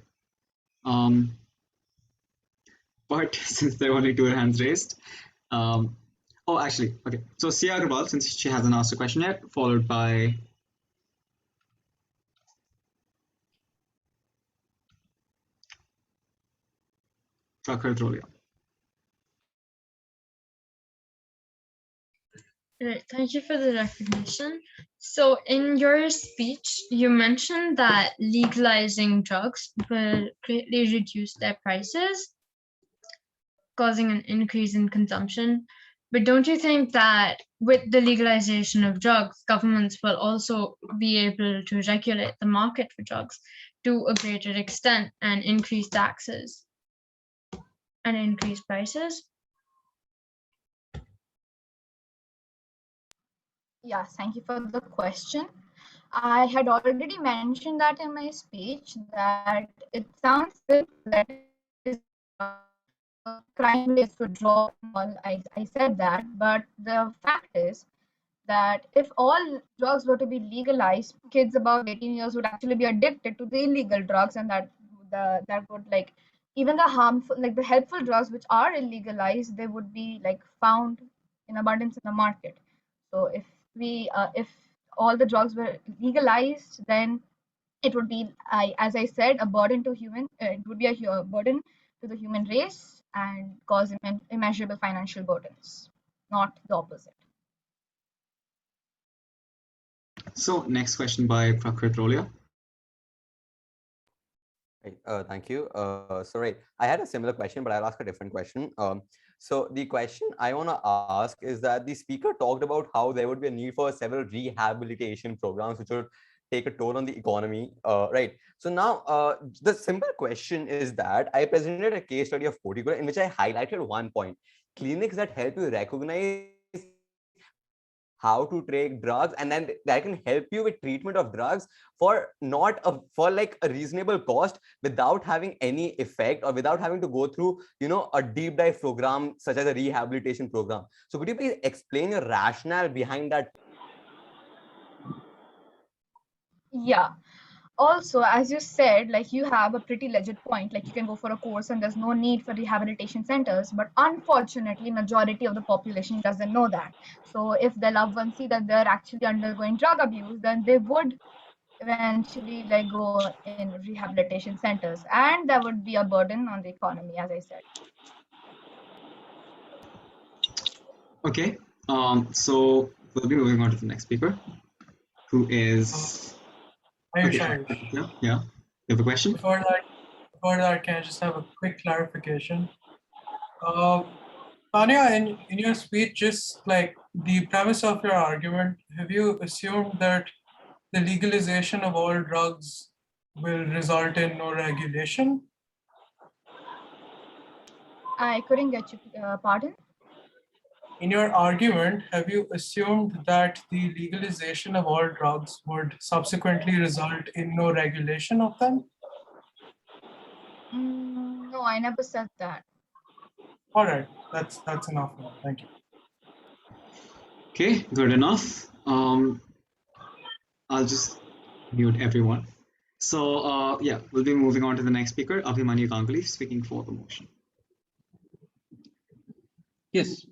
But since there are only 2 hands raised, oh, actually, okay. So Sia Agarwal, since she hasn't asked a question yet, followed by Prakhar Drolia. Right, thank you for the recognition. So, in your speech, you mentioned that legalizing drugs will greatly reduce their prices, causing an increase in consumption. But don't you think that with the legalization of drugs, governments will also be able to regulate the market for drugs to a greater extent and increase taxes and increase prices? Yeah, thank you for the question. I had already mentioned that in my speech that it sounds simple that it is crime rates would drop and all. I said that, but the fact is that if all drugs were to be legalized, kids above 18 years would actually be addicted to the illegal drugs, and that would like even the harmful, like the helpful drugs which are illegalized, they would be like found in abundance in the market. So if all the drugs were legalized, then it would be, as I said, a burden to human. It would be a burden to the human race and cause immeasurable financial burdens, not the opposite. So next question by Prakrit Rolia. Right, thank you. So right, I had a similar question, but I'll ask a different question. So the question I want to ask is that the speaker talked about how there would be a need for several rehabilitation programs which would take a toll on the economy. Right. So now the simple question is that I presented a case study of Portugal in which I highlighted one point: clinics that help you recognize how to take drugs, and then that can help you with treatment of drugs for not a, for like a reasonable cost without having any effect or without having to go through, a deep dive program such as a rehabilitation program. So could you please explain your rationale behind that? Yeah. Also, as you said, like you have a pretty legit point, like you can go for a course and there's no need for rehabilitation centers, but unfortunately majority of the population doesn't know that. So if their loved ones see that they're actually undergoing drug abuse, then they would eventually like go in rehabilitation centers, and that would be a burden on the economy, as I said. Okay. So we'll be moving on to the next speaker, who is okay. Ayush. Yeah, yeah. You have a question? Before that, can I just have a quick clarification? Tanya, in your speech, just like the premise of your argument, have you assumed that the legalization of all drugs will result in no regulation? I couldn't get you, pardon? In your argument, have you assumed that the legalization of all drugs would subsequently result in no regulation of them? No, I never said that. All right, that's enough now. Thank you. Okay, good enough. I'll just mute everyone. So yeah, we'll be moving on to the next speaker, Abhimanyu Ganguly, speaking for the motion. Yes,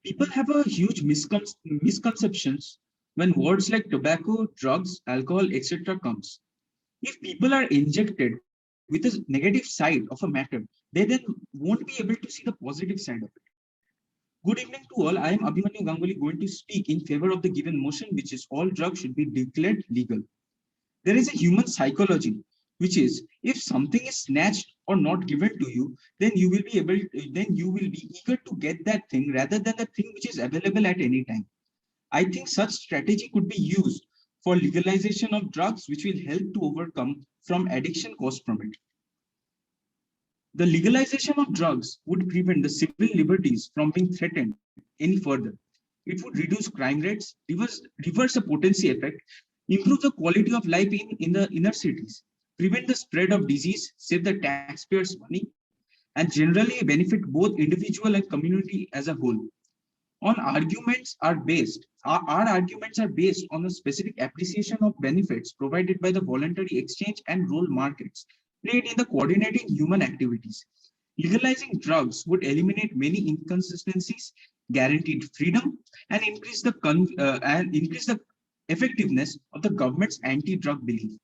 people have a huge misconceptions when words like tobacco, drugs, alcohol, etc. comes. If people are injected with a negative side of a matter, they then won't be able to see the positive side of it. Good evening to all. I am Abhimanyu Ganguly going to speak in favor of the given motion, which is all drugs should be declared legal. There is a human psychology, which is if something is snatched or not given to you, then you will be eager to get that thing rather than the thing which is available at any time. I think such strategy could be used for legalization of drugs, which will help to overcome from addiction caused from it. The legalization of drugs would prevent the civil liberties from being threatened any further. It would reduce crime rates, reverse the potency effect, improve the quality of life in the inner cities, prevent the spread of disease, save the taxpayers' money, and generally benefit both individual and community as a whole. Our arguments are based on a specific appreciation of benefits provided by the voluntary exchange and role markets played in the coordinating human activities. Legalizing drugs would eliminate many inconsistencies, guaranteed freedom, and increase the effectiveness of the government's anti-drug belief.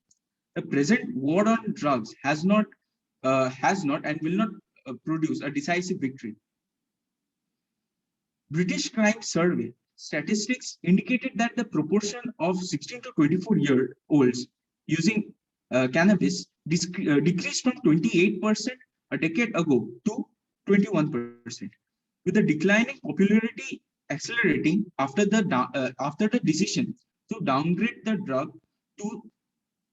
The present war on drugs has not and will not produce a decisive victory. British Crime Survey statistics indicated that the proportion of 16 to 24-year-olds using cannabis decreased from 28% a decade ago to 21%, with the declining popularity accelerating after the decision to downgrade the drug to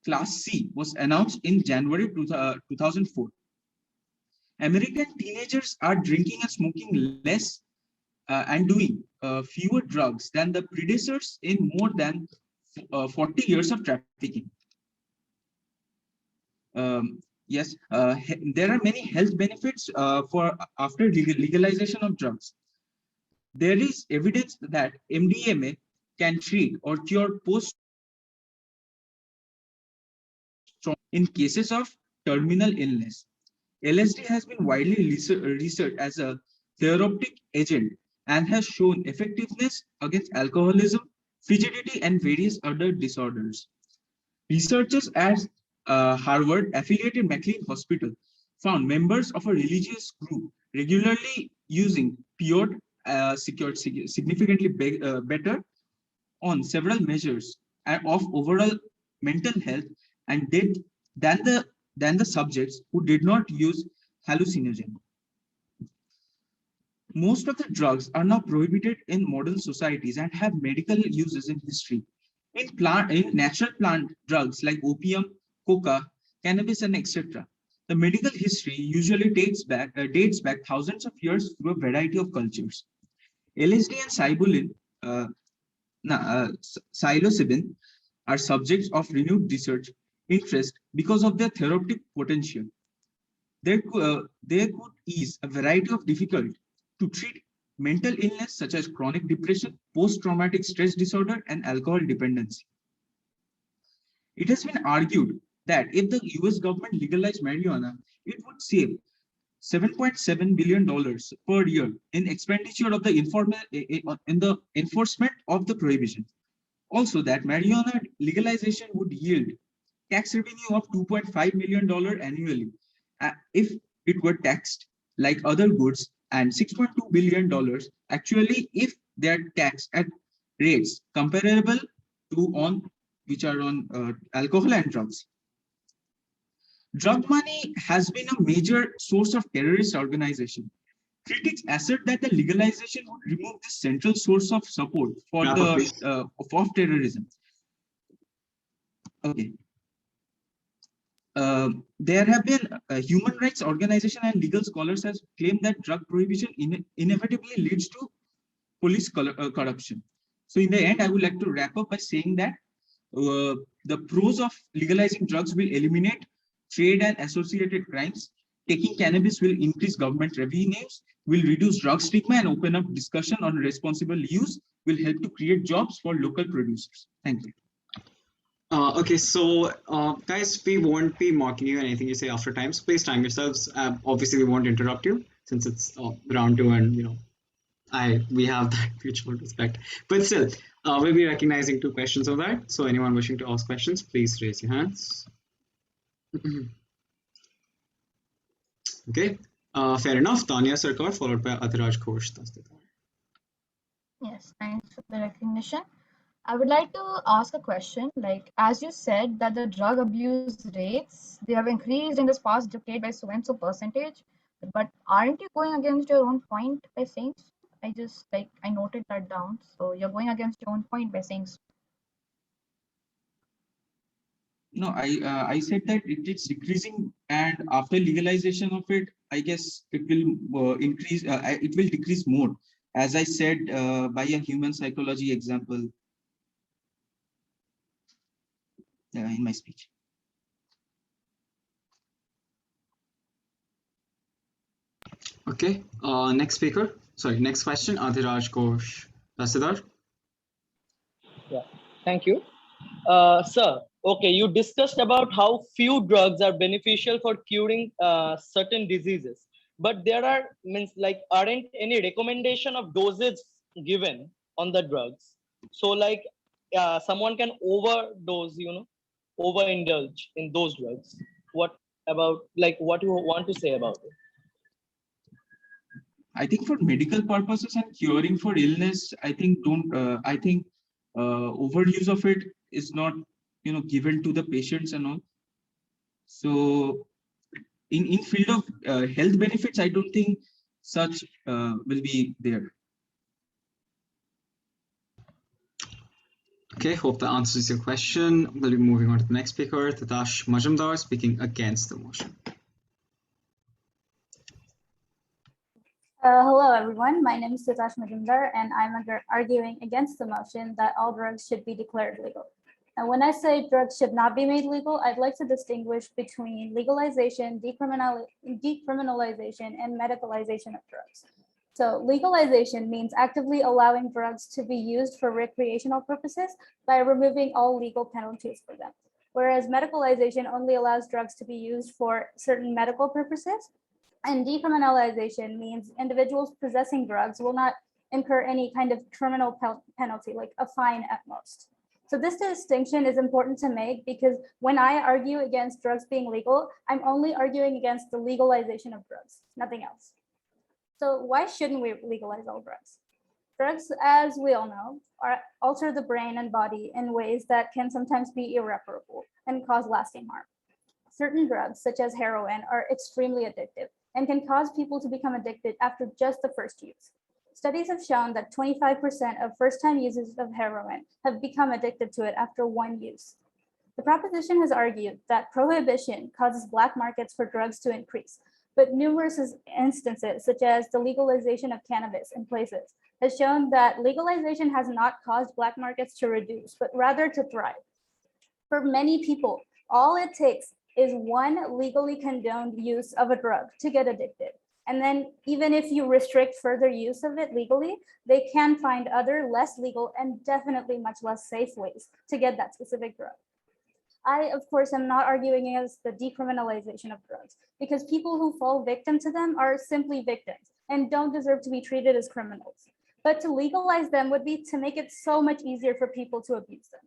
Class C was announced in January 2004. American teenagers are drinking and smoking less and doing fewer drugs than the predecessors in more than 40 years of trafficking. Yes, there are many health benefits for after legalization of drugs. There is evidence that MDMA can treat or cure post in cases of terminal illness. LSD has been widely researched as a therapeutic agent and has shown effectiveness against alcoholism, frigidity, and various other disorders. Researchers at Harvard-affiliated McLean Hospital found members of a religious group regularly using peyote secured significantly better on several measures of overall mental health and did than the subjects who did not use hallucinogen. Most of the drugs are now prohibited in modern societies and have medical uses in history. In natural plant drugs like opium, coca, cannabis, and etc., the medical history usually dates back thousands of years through a variety of cultures. LSD and psilocybin are subjects of renewed research interest because of their therapeutic potential. They could ease a variety of difficulties to treat mental illness such as chronic depression, post-traumatic stress disorder, and alcohol dependency. It has been argued that if the US government legalized marijuana, it would save $7.7 billion per year in expenditure of the enforcement of the prohibition. Also, that marijuana legalization would yield tax revenue of $2.5 million annually if it were taxed like other goods, and $6.2 billion actually if they are taxed at rates comparable to which are on alcohol and drugs. Drug money has been a major source of terrorist organization. Critics assert that the legalization would remove the central source of support for of terrorism. Okay. There have been human rights organizations and legal scholars have claimed that drug prohibition inevitably leads to police corruption. So in the end, I would like to wrap up by saying that the pros of legalizing drugs will eliminate trade and associated crimes. Taking cannabis will increase government revenues, will reduce drug stigma, and open up discussion on responsible use, will help to create jobs for local producers. Thank you. Okay, so guys, we won't be mocking you anything you say after time, so please time yourselves. Obviously, we won't interrupt you since it's round two, and we have that mutual respect. But still, we'll be recognizing two questions of that. So anyone wishing to ask questions, please raise your hands. Okay, fair enough. Tanya Sarkar, followed by Adhiraj Ghosh. Yes, thanks for the recognition. I would like to ask a question. Like, as you said, that the drug abuse rates, they have increased in this past decade by so and so percentage, but aren't you going against your own point by saying so? I noted that down. So you're going against your own point by saying so. No, I said that it's decreasing, and after legalization of it, I guess it will increase. It will decrease more, as I said by a human psychology example in my speech. Okay, next speaker. Sorry, next question, Adhiraj Ghosh. Rasidar. Yeah, thank you. Sir, okay, you discussed about how few drugs are beneficial for curing certain diseases, but there aren't any recommendation of dosage given on the drugs. So someone can overdose, overindulge in those drugs. What about what you want to say about it? I think for medical purposes and curing for illness, I think overuse of it is not, given to the patients and all. So in field of health benefits, I don't think such will be there. Okay, hope that answers your question. We'll be moving on to the next speaker, Titash Majumdar, speaking against the motion. Hello, everyone. My name is Titash Majumdar, and I'm arguing against the motion that all drugs should be declared legal. And when I say drugs should not be made legal, I'd like to distinguish between legalization, decriminalization, and medicalization of drugs. So legalization means actively allowing drugs to be used for recreational purposes by removing all legal penalties for them. Whereas medicalization only allows drugs to be used for certain medical purposes. And decriminalization means individuals possessing drugs will not incur any kind of criminal penalty, like a fine at most. So this distinction is important to make because when I argue against drugs being legal, I'm only arguing against the legalization of drugs, nothing else. So why shouldn't we legalize all drugs? Drugs, as we all know, alter the brain and body in ways that can sometimes be irreparable and cause lasting harm. Certain drugs, such as heroin, are extremely addictive and can cause people to become addicted after just the first use. Studies have shown that 25% of first-time users of heroin have become addicted to it after one use. The proposition has argued that prohibition causes black markets for drugs to increase, but numerous instances, such as the legalization of cannabis in places, has shown that legalization has not caused black markets to reduce, but rather to thrive. For many people, all it takes is one legally condoned use of a drug to get addicted. And then even if you restrict further use of it legally, they can find other less legal and definitely much less safe ways to get that specific drug. I, of course, am not arguing against the decriminalization of drugs because people who fall victim to them are simply victims and don't deserve to be treated as criminals. But to legalize them would be to make it so much easier for people to abuse them.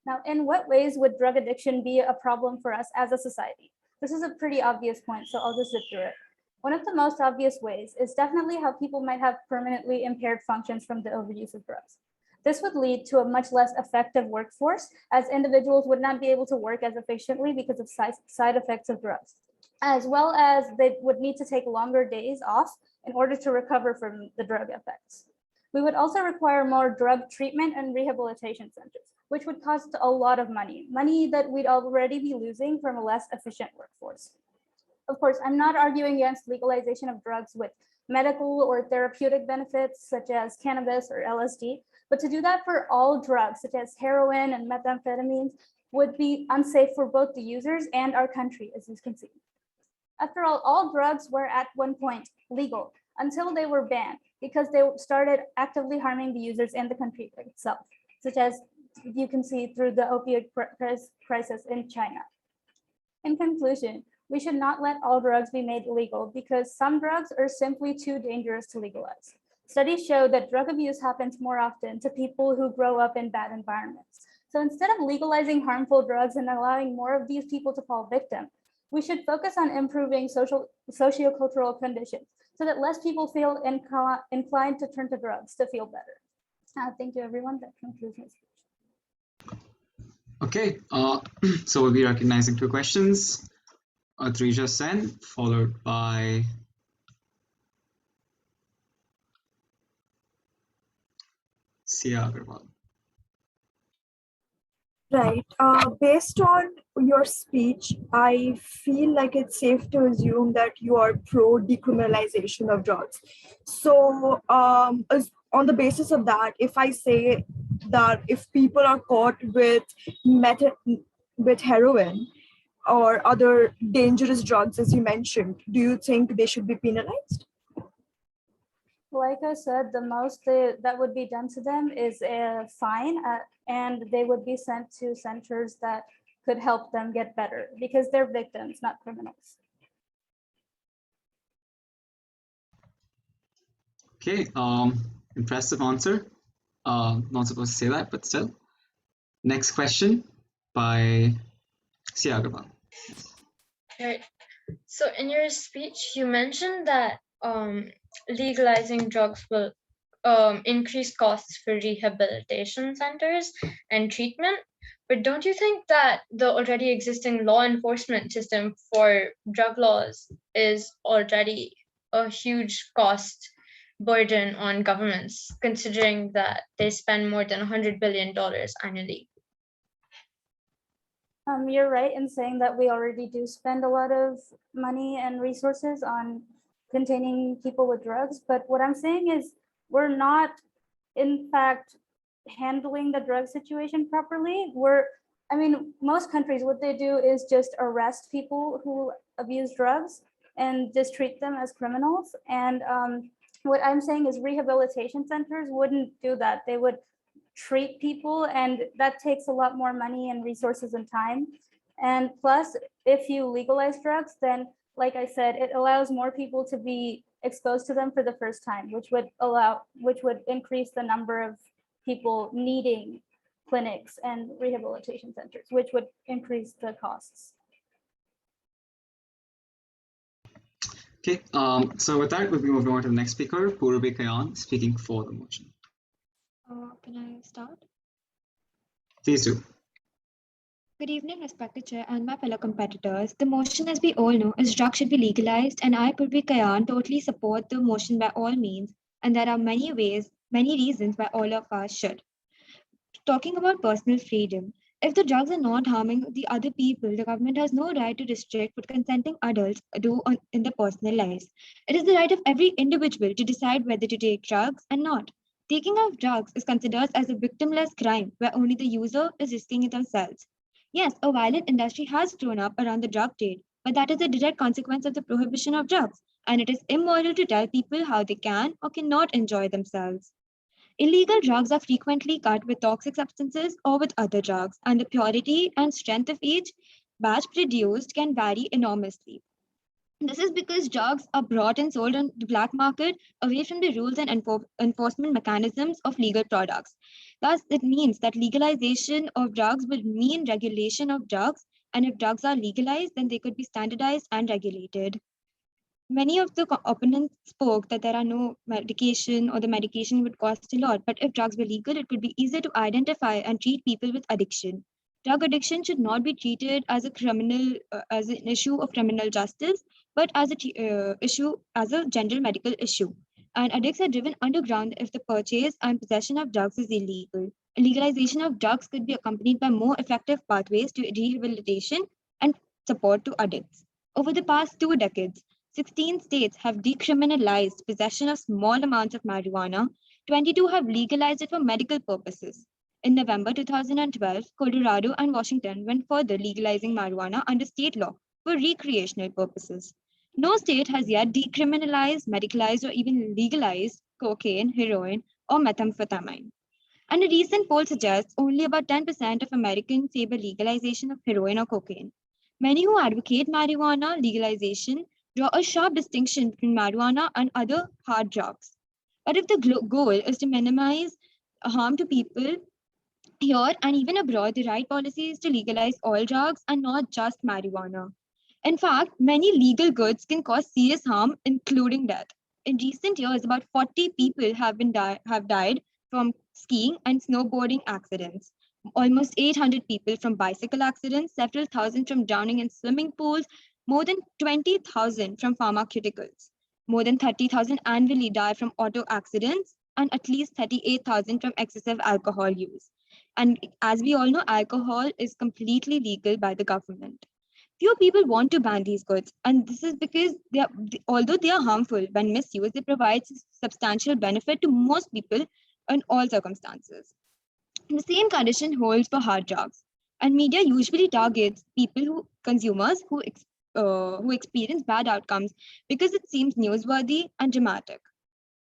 Now, in what ways would drug addiction be a problem for us as a society? This is a pretty obvious point, so I'll just zip through it. One of the most obvious ways is definitely how people might have permanently impaired functions from the overuse of drugs. This would lead to a much less effective workforce, as individuals would not be able to work as efficiently because of side effects of drugs, as well as they would need to take longer days off in order to recover from the drug effects. We would also require more drug treatment and rehabilitation centers, which would cost a lot of money that we'd already be losing from a less efficient workforce. Of course, I'm not arguing against legalization of drugs with medical or therapeutic benefits, such as cannabis or LSD, but to do that for all drugs, such as heroin and methamphetamines, would be unsafe for both the users and our country, as you can see. After all drugs were at one point legal until they were banned because they started actively harming the users and the country itself, such as you can see through the opioid crisis in China. In conclusion, we should not let all drugs be made illegal because some drugs are simply too dangerous to legalize. Studies show that drug abuse happens more often to people who grow up in bad environments. So instead of legalizing harmful drugs and allowing more of these people to fall victim, we should focus on improving sociocultural conditions so that less people feel inclined to turn to drugs to feel better. Thank you, everyone. That concludes my speech. Okay, so we'll be recognizing two questions. Adrija Sen, followed by Sia Agarwal. Right. Based on your speech, I feel like it's safe to assume that you are pro decriminalization of drugs. So, on the basis of that, if I say that if people are caught with heroin or other dangerous drugs, as you mentioned, do you think they should be penalized? Like I said, the most that would be done to them is a fine, and they would be sent to centers that could help them get better because they're victims, not criminals. Okay, impressive answer. Not supposed to say that, but still. Next question by Sia Agarwal. Right. So in your speech, you mentioned that legalizing drugs will increase costs for rehabilitation centers and treatment. But don't you think that the already existing law enforcement system for drug laws is already a huge cost burden on governments, considering that they spend more than $100 billion annually? You're right in saying that we already do spend a lot of money and resources on containing people with drugs. But what I'm saying is we're not, in fact, handling the drug situation properly. I mean, most countries, what they do is just arrest people who abuse drugs and just treat them as criminals. And what I'm saying is rehabilitation centers wouldn't do that. They would treat people, and that takes a lot more money and resources and time. And plus, if you legalize drugs, then like I said, it allows more people to be exposed to them for the first time, which would increase the number of people needing clinics and rehabilitation centers, which would increase the costs. Okay, so with that, we'll be moving on to the next speaker, Purvi Kayan, speaking for the motion. Can I start? Please do. Good evening, respected chair and my fellow competitors. The motion, as we all know, is drugs should be legalized, and I, Purvi Kayan, totally support the motion by all means. And there are many reasons why all of us should. Talking about personal freedom, if the drugs are not harming the other people, the government has no right to restrict what consenting adults do in their personal lives. It is the right of every individual to decide whether to take drugs and not. Taking of drugs is considered as a victimless crime where only the user is risking it themselves. Yes, a violent industry has grown up around the drug trade, but that is a direct consequence of the prohibition of drugs, and it is immoral to tell people how they can or cannot enjoy themselves. Illegal drugs are frequently cut with toxic substances or with other drugs, and the purity and strength of each batch produced can vary enormously. This is because drugs are brought and sold on the black market away from the rules and enforcement mechanisms of legal products. Thus, it means that legalization of drugs will mean regulation of drugs, and if drugs are legalized, then they could be standardized and regulated. Many of the opponents spoke that there are no medication or the medication would cost a lot, but if drugs were legal, it could be easier to identify and treat people with addiction. Drug addiction should not be treated as as an issue of criminal justice, but as a general medical issue. And addicts are driven underground if the purchase and possession of drugs is illegal. Legalization of drugs could be accompanied by more effective pathways to rehabilitation and support to addicts. Over the past 2 decades, 16 states have decriminalized possession of small amounts of marijuana. 22 have legalized it for medical purposes. In November 2012, Colorado and Washington went further, legalizing marijuana under state law for recreational purposes. No state has yet decriminalized, medicalized, or even legalized cocaine, heroin, or methamphetamine. And a recent poll suggests only about 10% of Americans favor legalization of heroin or cocaine. Many who advocate marijuana legalization draw a sharp distinction between marijuana and other hard drugs. But if the goal is to minimize harm to people here and even abroad, the right policy is to legalize all drugs and not just marijuana. In fact, many legal goods can cause serious harm, including death. In recent years, about 40 people have died from skiing and snowboarding accidents. Almost 800 people from bicycle accidents, several thousand from drowning in swimming pools, more than 20,000 from pharmaceuticals. More than 30,000 annually die from auto accidents, and at least 38,000 from excessive alcohol use. And as we all know, alcohol is completely legal by the government. Few people want to ban these goods, and this is because although they are harmful when misused, they provide substantial benefit to most people in all circumstances. The same condition holds for hard drugs, and media usually targets consumers who experience bad outcomes because it seems newsworthy and dramatic.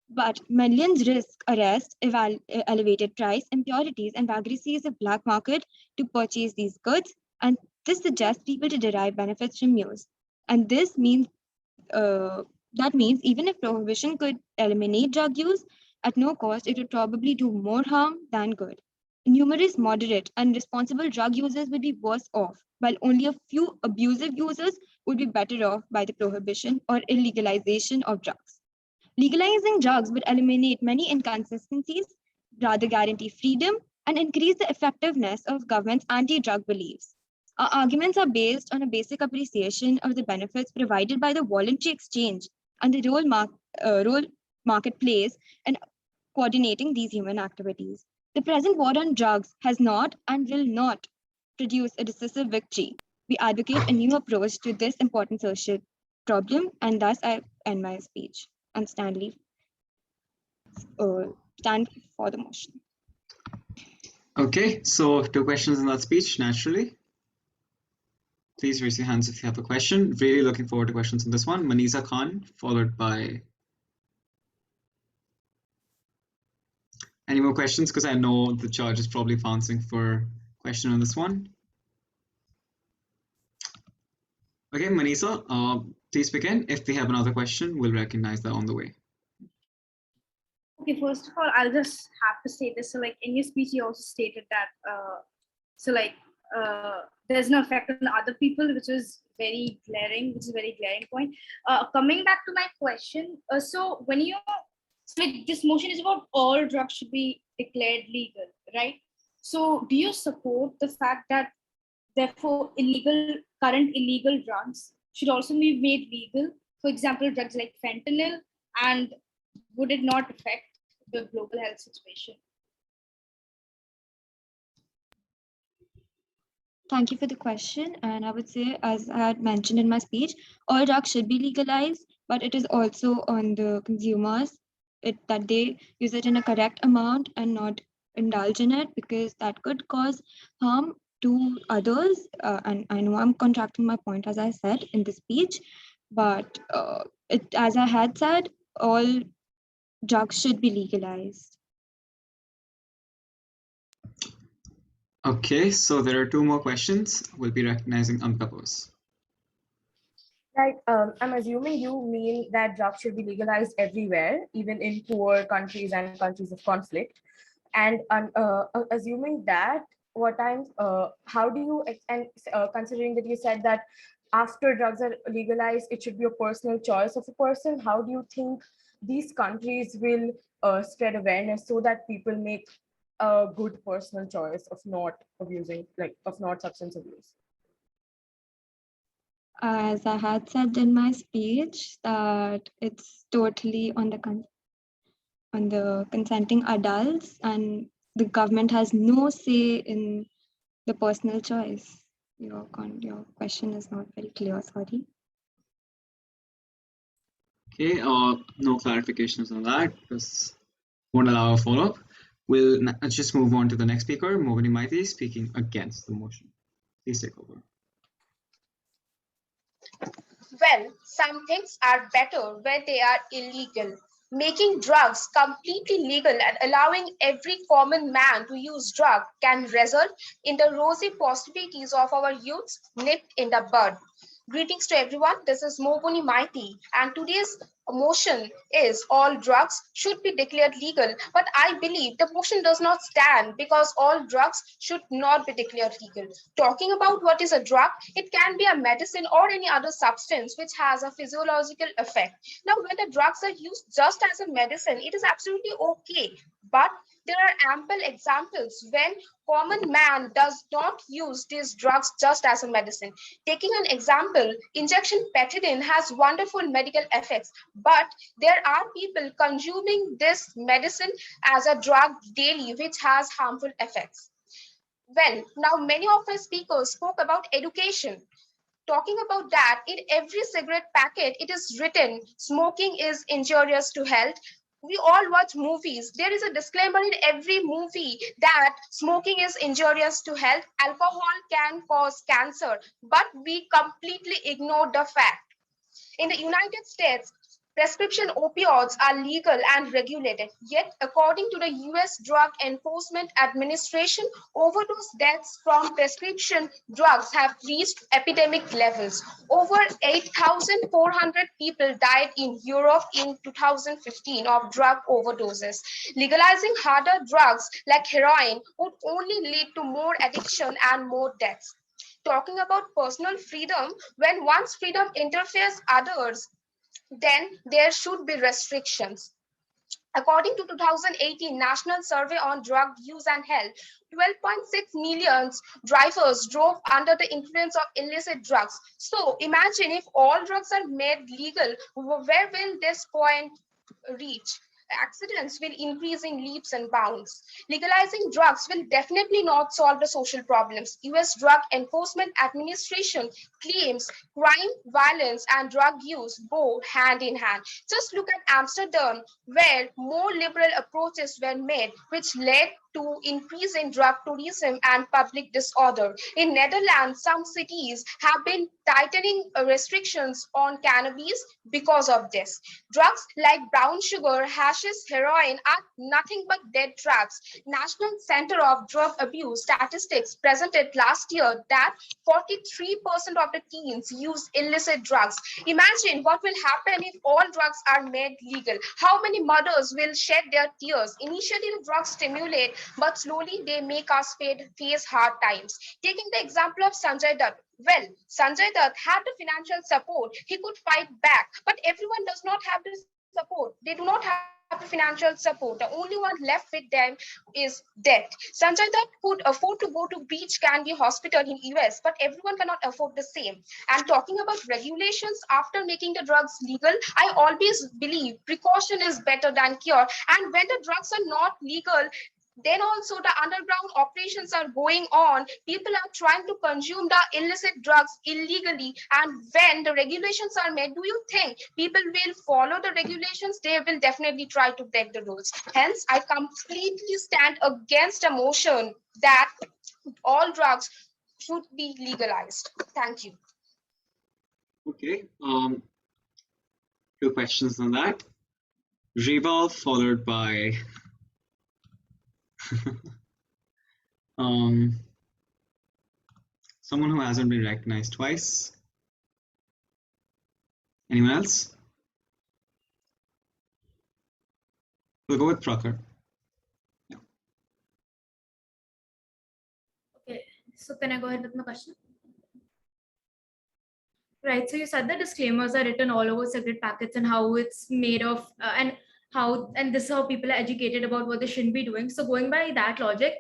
But millions risk arrest, elevated price, impurities, and vagaries of black market to purchase these goods, and this suggests people to derive benefits from use. And this means that means even if prohibition could eliminate drug use at no cost, it would probably do more harm than good. Numerous moderate and responsible drug users would be worse off, while only a few abusive users would be better off by the prohibition or illegalization of drugs. Legalizing drugs would eliminate many inconsistencies, rather guarantee freedom, and increase the effectiveness of government's anti-drug beliefs. Our arguments are based on a basic appreciation of the benefits provided by the voluntary exchange and the role market plays in coordinating these human activities. The present war on drugs has not and will not produce a decisive victory. We advocate a new approach to this important social problem, and thus I end my speech and stand for the motion. Okay, so 2 questions in that speech, naturally. Please raise your hands if you have a question. Really looking forward to questions on this one. Maniza Khan, followed by... Any more questions? Because I know the judge is probably pouncing for a question on this one. Okay, Manisa, please begin. If we have another question, we'll recognize that on the way. Okay, first of all, I'll just have to say this. So like in your speech, you also stated that, there's no effect on other people, which is very glaring, point. Coming back to my question, so when you, so like this motion is about all drugs should be declared legal, right? So do you support the fact that therefore current illegal drugs should also be made legal? For example, drugs like fentanyl, and would it not affect the global health situation? Thank you for the question. And I would say, as I had mentioned in my speech, all drugs should be legalized, but it is also on the consumers that they use it in a correct amount and not indulge in it, because that could cause harm to others. And I know I'm contracting my point, as I said in the speech, but as I had said, all drugs should be legalized. Okay, so there are 2 more questions. We'll be recognizing Amkapos. Right. I'm assuming you mean that drugs should be legalized everywhere, even in poor countries and countries of conflict. And assuming that, how do you, and considering that you said that after drugs are legalized, it should be a personal choice of a person, how do you think these countries will spread awareness so that people make a good personal choice of not abusing, of not substance abuse? As I had said in my speech, that it's totally on the consenting adults, and the government has no say in the personal choice. Your question is not very clear, sorry. Okay, no clarifications on that because won't allow a follow-up. We'll just move on to the next speaker, Mohini Maiti, speaking against the motion. Please take over. Well, some things are better where they are illegal. Making drugs completely legal and allowing every common man to use drugs can result in the rosy possibilities of our youths nipped in the bud. Greetings to everyone. This is Mohini Maiti, and today's motion is all drugs should be declared legal. But I believe the motion does not stand because all drugs should not be declared legal. Talking about what is a drug, it can be a medicine or any other substance which has a physiological effect. Now, when the drugs are used just as a medicine, it is absolutely okay. But there are ample examples when common man does not use these drugs just as a medicine. Taking an example, injection pethidine has wonderful medical effects, but there are people consuming this medicine as a drug daily, which has harmful effects. Well, now many of my speakers spoke about education. Talking about that, in every cigarette packet, it is written, smoking is injurious to health. We all watch movies. There is a disclaimer in every movie that smoking is injurious to health. Alcohol can cause cancer, but we completely ignore the fact. In the United States, prescription opioids are legal and regulated. Yet, according to the US Drug Enforcement Administration, overdose deaths from prescription drugs have reached epidemic levels. Over 8,400 people died in Europe in 2015 of drug overdoses. Legalizing harder drugs like heroin would only lead to more addiction and more deaths. Talking about personal freedom, when one's freedom interferes others, then there should be restrictions. According to 2018 National Survey on Drug Use and Health, 12.6 million drivers drove under the influence of illicit drugs. So imagine if all drugs are made legal, where will this point reach? Accidents will increase in leaps and bounds. Legalizing drugs will definitely not solve the social problems. US Drug Enforcement Administration claims crime, violence, and drug use go hand in hand. Just look at Amsterdam, where more liberal approaches were made, which led to increase in drug tourism and public disorder. In Netherlands, some cities have been tightening restrictions on cannabis because of this. Drugs like brown sugar, hashish, heroin are nothing but dead traps. National Center of Drug Abuse Statistics presented last year that 43% of the teens use illicit drugs. Imagine what will happen if all drugs are made legal. How many mothers will shed their tears? Initially, the drugs stimulate, but slowly they make us face hard times. Taking the example of Sanjay Dutt, well, Sanjay Dutt had the financial support. He could fight back, but everyone does not have the support. They do not have the financial support. The only one left with them is debt. Sanjay Dutt could afford to go to beach Candy Hospital in US, but everyone cannot afford the same. And talking about regulations after making the drugs legal, I always believe precaution is better than cure. And when the drugs are not legal, then also the underground operations are going on. People are trying to consume the illicit drugs illegally, and when the regulations are made, do you think people will follow the regulations? They will definitely try to break the rules. Hence I completely stand against a motion that all drugs should be legalized. Thank you. Okay. Two questions on that. Reba, followed by someone who hasn't been recognized twice. Anyone else? We'll go with Prakhar. Okay, so can I go ahead with my question? Right, so you said the disclaimers are written all over cigarette packets and how it's made of, and this is how people are educated about what they shouldn't be doing. So going by that logic,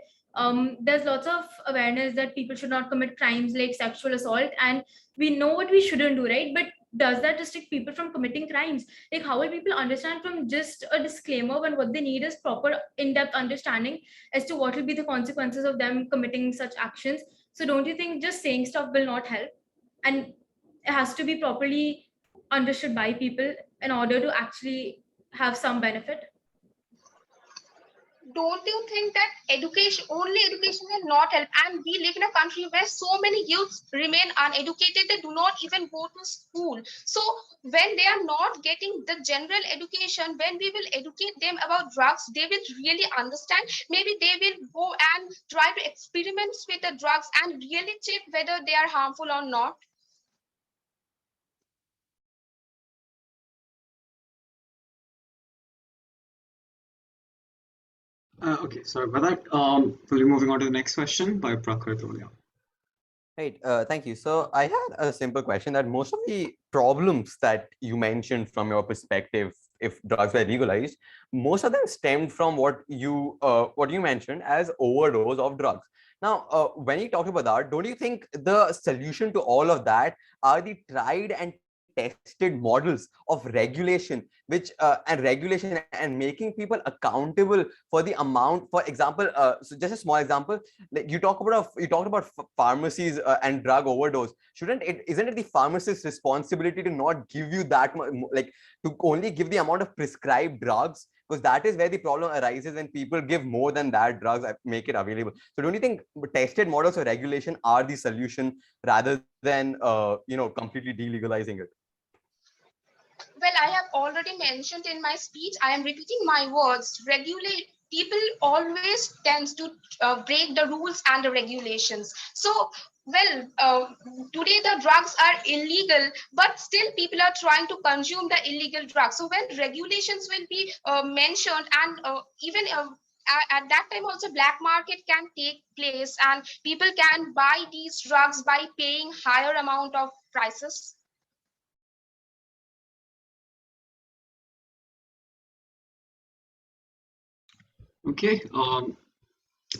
there's lots of awareness that people should not commit crimes like sexual assault, and we know what we shouldn't do, right? But does that restrict people from committing crimes? Like, how will people understand from just a disclaimer when what they need is proper in-depth understanding as to what will be the consequences of them committing such actions? So don't you think just saying stuff will not help? And it has to be properly understood by people in order to actually have some benefit. Don't you think that only education will not help? And we live in a country where so many youths remain uneducated. They do not even go to school. So when they are not getting the general education, when we will educate them about drugs, they will really understand. Maybe they will go and try to experiment with the drugs and really check whether they are harmful or not. Okay, sorry about that. We'll be moving on to the next question by Prakhar Tolia. Right, thank you. So I had a simple question that most of the problems that you mentioned from your perspective, if drugs were legalized, most of them stemmed from what you mentioned as overdose of drugs. Now, when you talk about that, don't you think the solution to all of that are the tried and tested models of regulation, which and regulation and making people accountable for the amount? For example, so just a small example, like you talked about pharmacies and drug overdose. Isn't it the pharmacist's responsibility to not give you that much, like to only give the amount of prescribed drugs? Because that is where the problem arises when people give more than that drugs, make it available. So don't you think tested models of regulation are the solution rather than completely delegalizing it? Well, I have already mentioned in my speech, I am repeating my words. People always tends to break the rules and the regulations. So, well, today the drugs are illegal, but still people are trying to consume the illegal drugs. So when regulations will be mentioned, and even at that time also black market can take place and people can buy these drugs by paying higher amount of prices. Okay,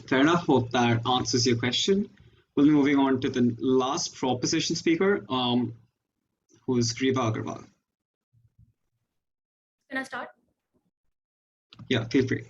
fair enough. Hope that answers your question. We'll be moving on to the last proposition speaker, who is Riva Agarwal. Can I start? Yeah, feel free.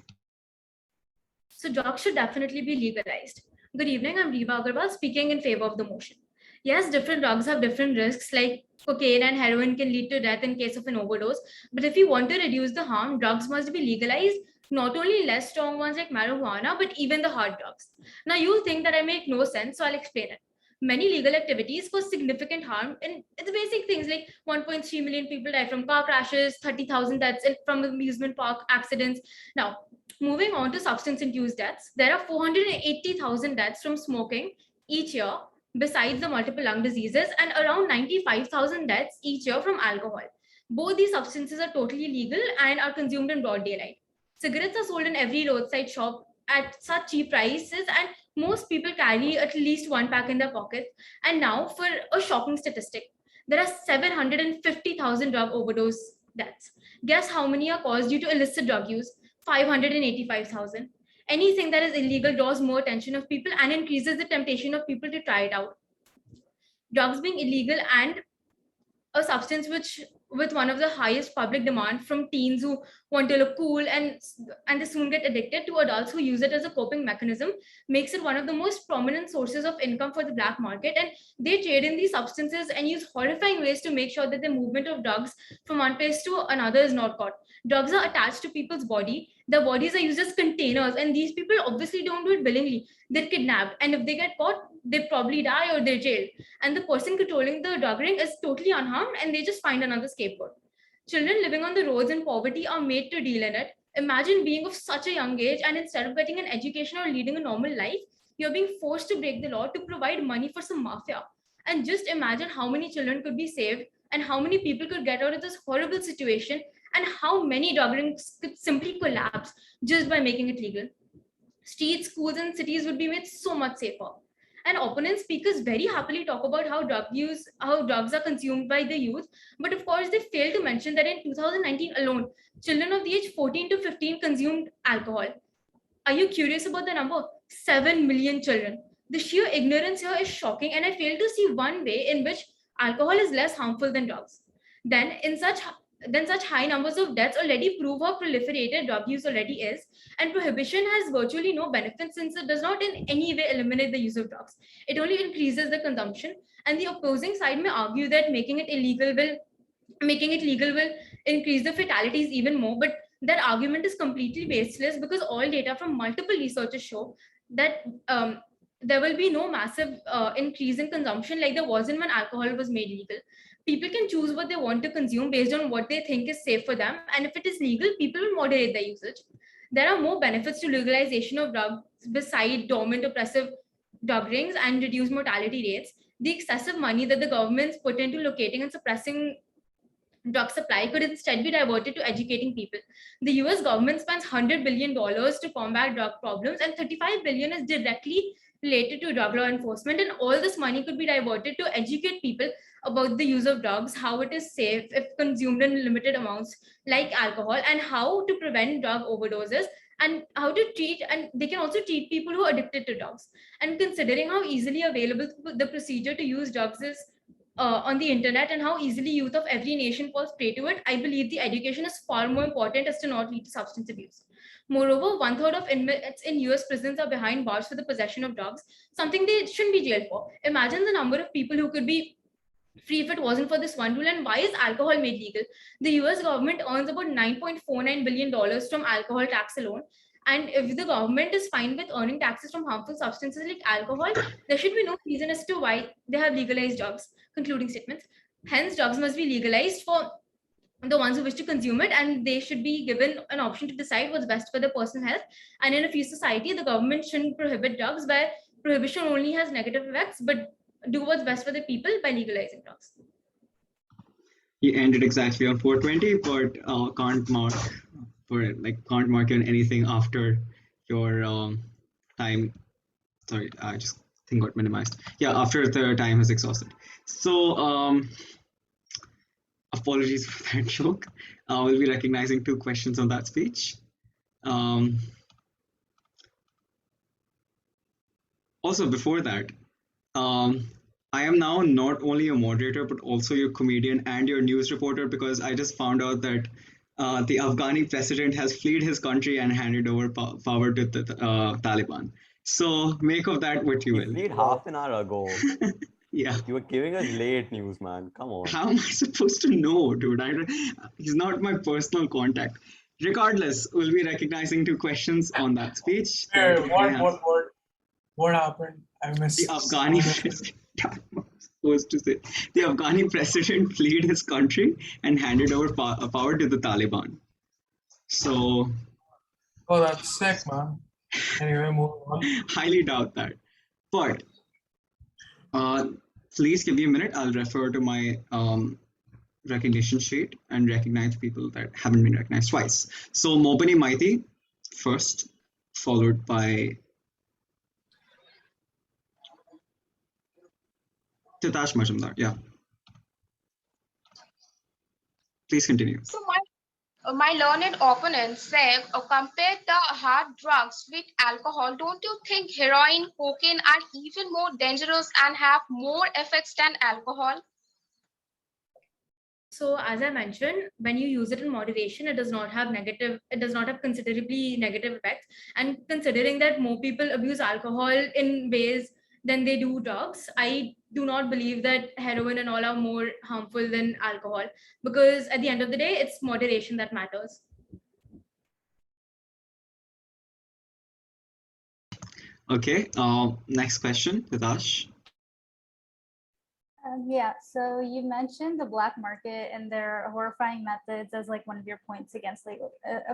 So drugs should definitely be legalized. Good evening, I'm Riva Agarwal speaking in favor of the motion. Yes, different drugs have different risks, like cocaine and heroin can lead to death in case of an overdose. But if we want to reduce the harm, drugs must be legalized, not only less strong ones like marijuana, but even the hard drugs. Now, you think that I make no sense, so I'll explain it. Many legal activities cause significant harm, and it's basic things like 1.3 million people die from car crashes, 30,000 deaths from amusement park accidents. Now, moving on to substance-induced deaths, there are 480,000 deaths from smoking each year, besides the multiple lung diseases, and around 95,000 deaths each year from alcohol. Both these substances are totally legal and are consumed in broad daylight. Cigarettes are sold in every roadside shop at such cheap prices, and most people carry at least one pack in their pocket. And now, for a shocking statistic, there are 750,000 drug overdose deaths. Guess how many are caused due to illicit drug use? 585,000. Anything that is illegal draws more attention of people and increases the temptation of people to try it out. Drugs being illegal and a substance which with one of the highest public demand from teens who want to look cool and they soon get addicted, to adults who use it as a coping mechanism, makes it one of the most prominent sources of income for the black market. And they trade in these substances and use horrifying ways to make sure that the movement of drugs from one place to another is not caught. Drugs are attached to people's body. Their bodies are used as containers, and these people obviously don't do it willingly. They're kidnapped, and if they get caught, they probably die or they're jailed, and the person controlling the drug ring is totally unharmed, and they just find another scapegoat. Children living on the roads in poverty are made to deal in it. Imagine being of such a young age, and instead of getting an education or leading a normal life, you're being forced to break the law to provide money for some mafia. And just imagine how many children could be saved, and how many people could get out of this horrible situation, and how many drug rings could simply collapse just by making it legal. Streets, schools, and cities would be made so much safer. And opponent speakers very happily talk about how drugs are consumed by the youth, but of course they fail to mention that in 2019 alone, children of the age 14 to 15 consumed alcohol. Are you curious about the number? 7 million children. The sheer ignorance here is shocking, and I fail to see one way in which alcohol is less harmful than drugs. Then, such high numbers of deaths already prove how proliferated drug use already is, and prohibition has virtually no benefit since it does not in any way eliminate the use of drugs. It only increases the consumption, and the opposing side may argue that making it legal will increase the fatalities even more, but that argument is completely baseless because all data from multiple researchers show that there will be no massive increase in consumption like there wasn't when alcohol was made legal. People can choose what they want to consume based on what they think is safe for them, and if it is legal, people will moderate their usage. There are more benefits to legalization of drugs beside dormant oppressive drug rings and reduced mortality rates. The excessive money that the governments put into locating and suppressing drug supply could instead be diverted to educating people. The US government spends $100 billion to combat drug problems, and $35 billion is directly related to drug law enforcement. And all this money could be diverted to educate people about the use of drugs, how it is safe if consumed in limited amounts, like alcohol, and how to prevent drug overdoses, and how to treat, and they can also treat people who are addicted to drugs. And considering how easily available the procedure to use drugs is on the internet, and how easily youth of every nation falls prey to it, I believe the education is far more important as to not lead to substance abuse. Moreover, one third of inmates in US prisons are behind bars for the possession of drugs, something they shouldn't be jailed for. Imagine the number of people who could be free if it wasn't for this one rule. And why is alcohol made legal? The US government earns about $9.49 billion from alcohol tax alone. And if the government is fine with earning taxes from harmful substances like alcohol, there should be no reason as to why they have legalized drugs. Concluding statements. Hence, drugs must be legalized for the ones who wish to consume it, and they should be given an option to decide what's best for their personal health. And in a free society, the government shouldn't prohibit drugs, where prohibition only has negative effects, but do what's best for the people by legalizing drugs. He ended exactly on 420, but can't mark you on anything after your time. Sorry, I just think got minimized. Yeah, after the time has exhausted. So apologies for that joke. We'll be recognizing 2 questions on that speech. Also, before that, um, I am now not only a moderator but also your comedian and your news reporter because I just found out that the Afghani president has fled his country and handed over power to the Taliban. So make of that what you He will. fled half an hour ago. Yeah. You were giving us late news, man. Come on. How am I supposed to know, dude? He's not my personal contact. Regardless, we'll be recognizing two questions on that speech. Hey, That may have what happened? I the missed Afghani president. I'm supposed to say the Afghani president fled his country and handed over power to the Taliban. So, Oh, that's sick, man. Anyway, move on. highly doubt that. But uh, please give me a minute. I'll refer to my recognition sheet and recognize people that haven't been recognized twice. So Mobani Maiti first, followed by Titash Majumdar. Yeah. Please continue. So my learned opponent said, compare the hard drugs with alcohol. Don't you think heroin, cocaine are even more dangerous and have more effects than alcohol? So as I mentioned, when you use it in moderation, it does not have considerably negative effects. And considering that more people abuse alcohol in ways than they do drugs, I do not believe that heroin and all are more harmful than alcohol, because at the end of the day, it's moderation that matters. Okay. Next question, Titash. Yeah, so you mentioned the black market and their horrifying methods as like one of your points against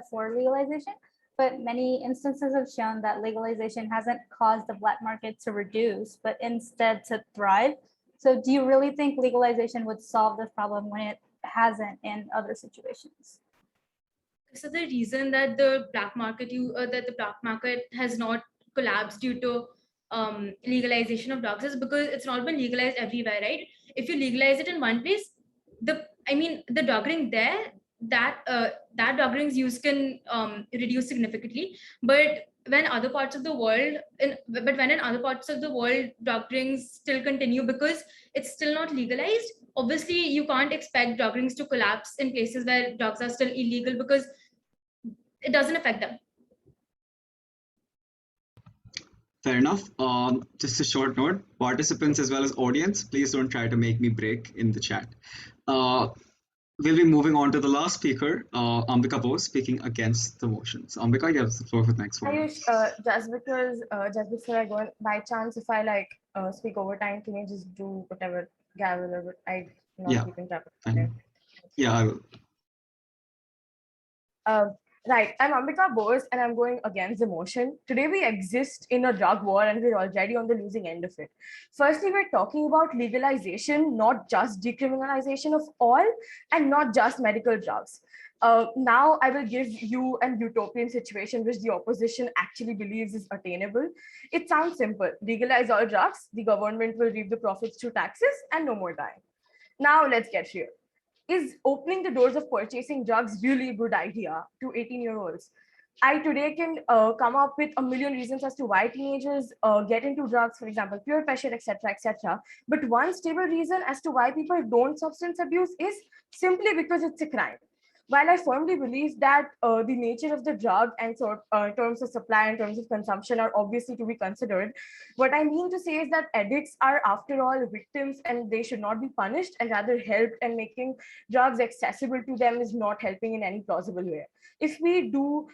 for legalization, but many instances have shown that legalization hasn't caused the black market to reduce, but instead to thrive. So do you really think legalization would solve this problem when it hasn't in other situations? So the reason that the black market has not collapsed due to legalization of drugs is because it's not been legalized everywhere, right? If you legalize it in one place, the drug ring there, that drug ring's use can reduce significantly. But when other parts of the world, when in other parts of the world drug rings still continue because it's still not legalized, obviously you can't expect drug rings to collapse in places where drugs are still illegal because it doesn't affect them. Fair enough. Just a short note, participants as well as audience, please don't try to make me break in the chat. We'll be moving on to the last speaker, Ambika Bose, speaking against the motion. So Ambika, you have the floor for the next one. Ayush, just before I go, by chance, if I speak overtime, can you just do whatever gavel or I not keeping track of it? Yeah, I will. Right, I'm Ambika Bose and I'm going against the motion. Today we exist in a drug war and we're already on the losing end of it. Firstly, we're talking about legalization, not just decriminalization of all and not just medical drugs. Now I will give you an utopian situation which the opposition actually believes is attainable. It sounds simple. Legalize all drugs, the government will reap the profits through taxes and no more dying. Now let's get real. Is opening the doors of purchasing drugs really a good idea to 18-year-olds? I today can come up with a million reasons as to why teenagers get into drugs, for example, peer pressure, etc., etc. But one stable reason as to why people don't substance abuse is simply because it's a crime. While I firmly believe that the nature of the drug and in terms of supply, in terms of consumption are obviously to be considered, what I mean to say is that addicts are after all victims and they should not be punished and rather helped, and making drugs accessible to them is not helping in any plausible way. If we do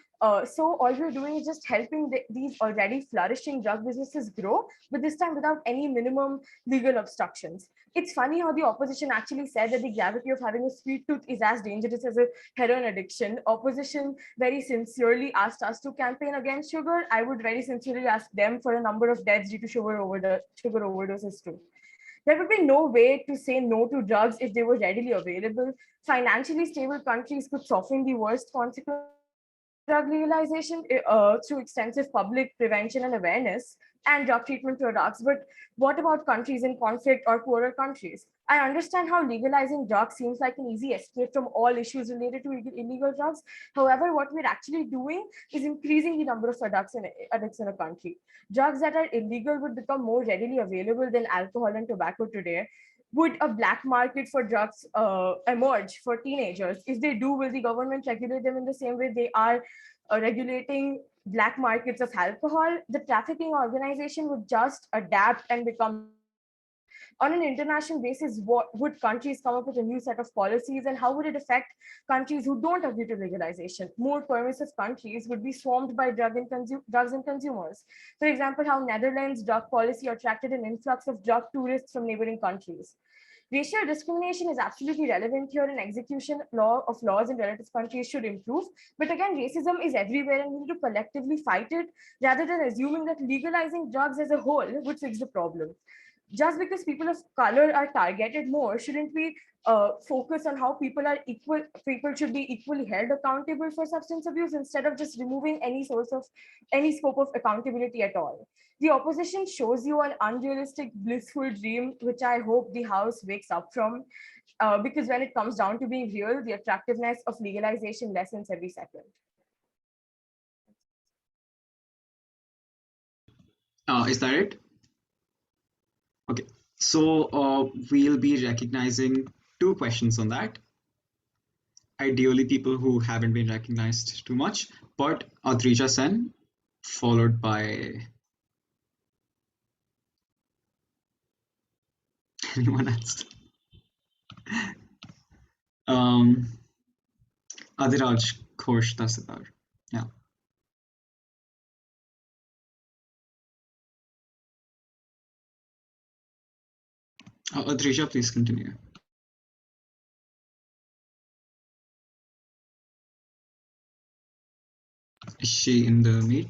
so, all we're doing is just helping these already flourishing drug businesses grow, but this time without any minimum legal obstructions. It's funny how the opposition actually said that the gravity of having a sweet tooth is as dangerous as a heroin addiction. Opposition very sincerely asked us to campaign against sugar. I would very sincerely ask them for a number of deaths due to sugar overdoses too. There would be no way to say no to drugs if they were readily available. Financially stable countries could soften the worst consequences drug legalization through extensive public prevention and awareness and drug treatment products. But what about countries in conflict or poorer countries? I understand how legalizing drugs seems like an easy escape from all issues related to illegal drugs. However, what we're actually doing is increasing the number of addicts in a country. Drugs that are illegal would become more readily available than alcohol and tobacco today. Would a black market for drugs emerge for teenagers? If they do, will the government regulate them in the same way they are regulating black markets of alcohol? The trafficking organization would just adapt and become on an international basis. What would countries come up with a new set of policies, and how would it affect countries who don't agree to legalization? More permissive countries would be swarmed by drugs and consumers. For example, how Netherlands drug policy attracted an influx of drug tourists from neighboring countries. Racial discrimination is absolutely relevant here, and execution of laws in relative countries should improve. But again, racism is everywhere, and we need to collectively fight it rather than assuming that legalizing drugs as a whole would fix the problem. Just because people of color are targeted more, shouldn't we focus on how people should be equally held accountable for substance abuse instead of just removing any scope of accountability at all? The opposition shows you an unrealistic, blissful dream, which I hope the House wakes up from, because when it comes down to being real, the attractiveness of legalization lessens every second. Is that it? Okay, so we'll be recognizing 2 questions on that. Ideally, people who haven't been recognized too much, but Adrija Sen, followed by anyone else. Adiraj Ghosh Dasadar. Yeah. Adrija, please continue. Is she in the meet?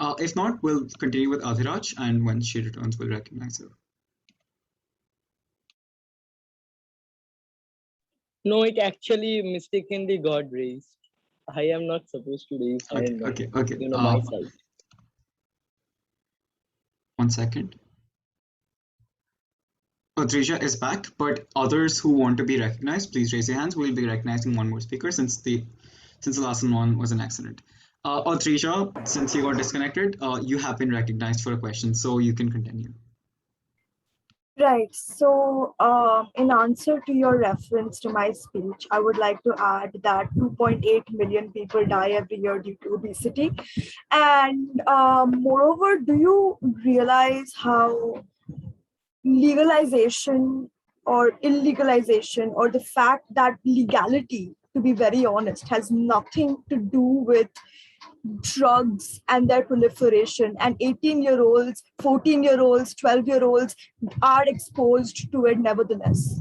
If not, we'll continue with Adhiraj, and when she returns, we'll recognize her. No, it actually mistakenly got raised. I am not supposed to raise hand. Okay. My side. 1 second. Adrija is back, but others who want to be recognized, please raise your hands. We'll be recognizing one more speaker since the last one was an accident. Adrija, since you got disconnected, you have been recognized for a question, so you can continue. Right. So, in answer to your reference to my speech, I would like to add that 2.8 million people die every year due to obesity. And moreover, do you realize how legalization or illegalization, or the fact that legality, to be very honest, has nothing to do with drugs and their proliferation, and 18-year-olds, 14-year-olds, 12-year-olds are exposed to it nevertheless?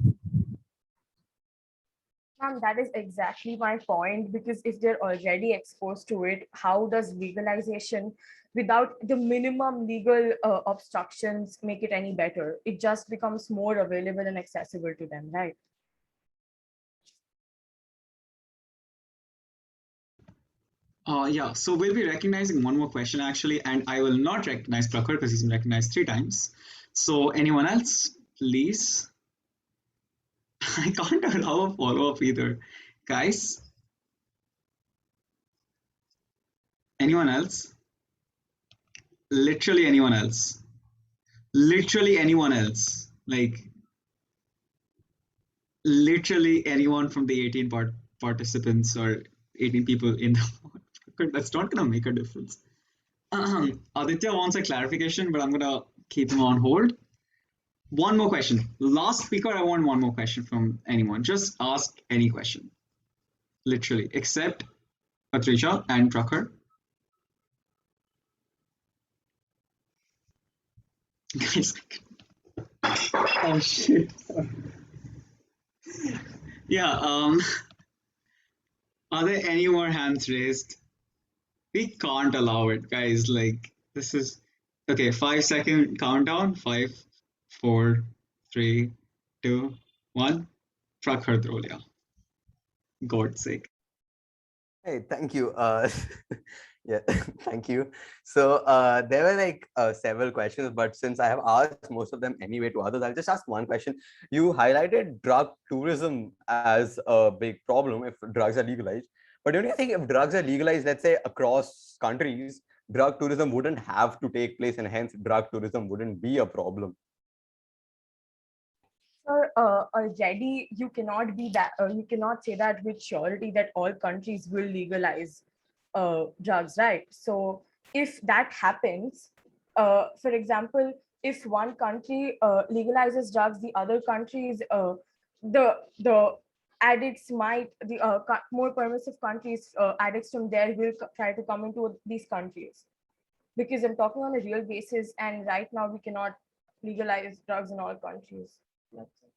Ma'am, that is exactly my point, because if they're already exposed to it, how does legalization without the minimum legal obstructions make it any better? It just becomes more available and accessible to them, right? Yeah, so we'll be recognizing one more question actually, and I will not recognize Prakhar because he's been recognized 3 times. So anyone else, please? I can't allow a follow-up either. Guys? Anyone else? Literally anyone else? Literally anyone else? Like, literally anyone from the 18 participants or 18 people in the that's not going to make a difference. Aditya wants a clarification, but I'm going to keep him on hold. One more question. Last speaker, I want one more question from anyone. Just ask any question. Literally, except Patricia and Prakhar. Guys. Oh shit. Yeah, are there any more hands raised? We can't allow it, guys. Like, this is okay. 5-second countdown. 5, 4, 3, 2, 1. Prakhar Drolia. God's sake. Hey, thank you. Yeah, thank you. So there were like several questions, but since I have asked most of them anyway to others, I'll just ask one question. You highlighted drug tourism as a big problem if drugs are legalized. But don't you think if drugs are legalized, let's say across countries, drug tourism wouldn't have to take place and hence drug tourism wouldn't be a problem? Sir, already you cannot be that you cannot say that with surety that all countries will legalize drugs, right? So if that happens, for example, if one country legalizes drugs, the other countries, the addicts might the more permissive countries, addicts from there will try to come into these countries, because I'm talking on a real basis, and right now we cannot legalize drugs in all countries. That's it.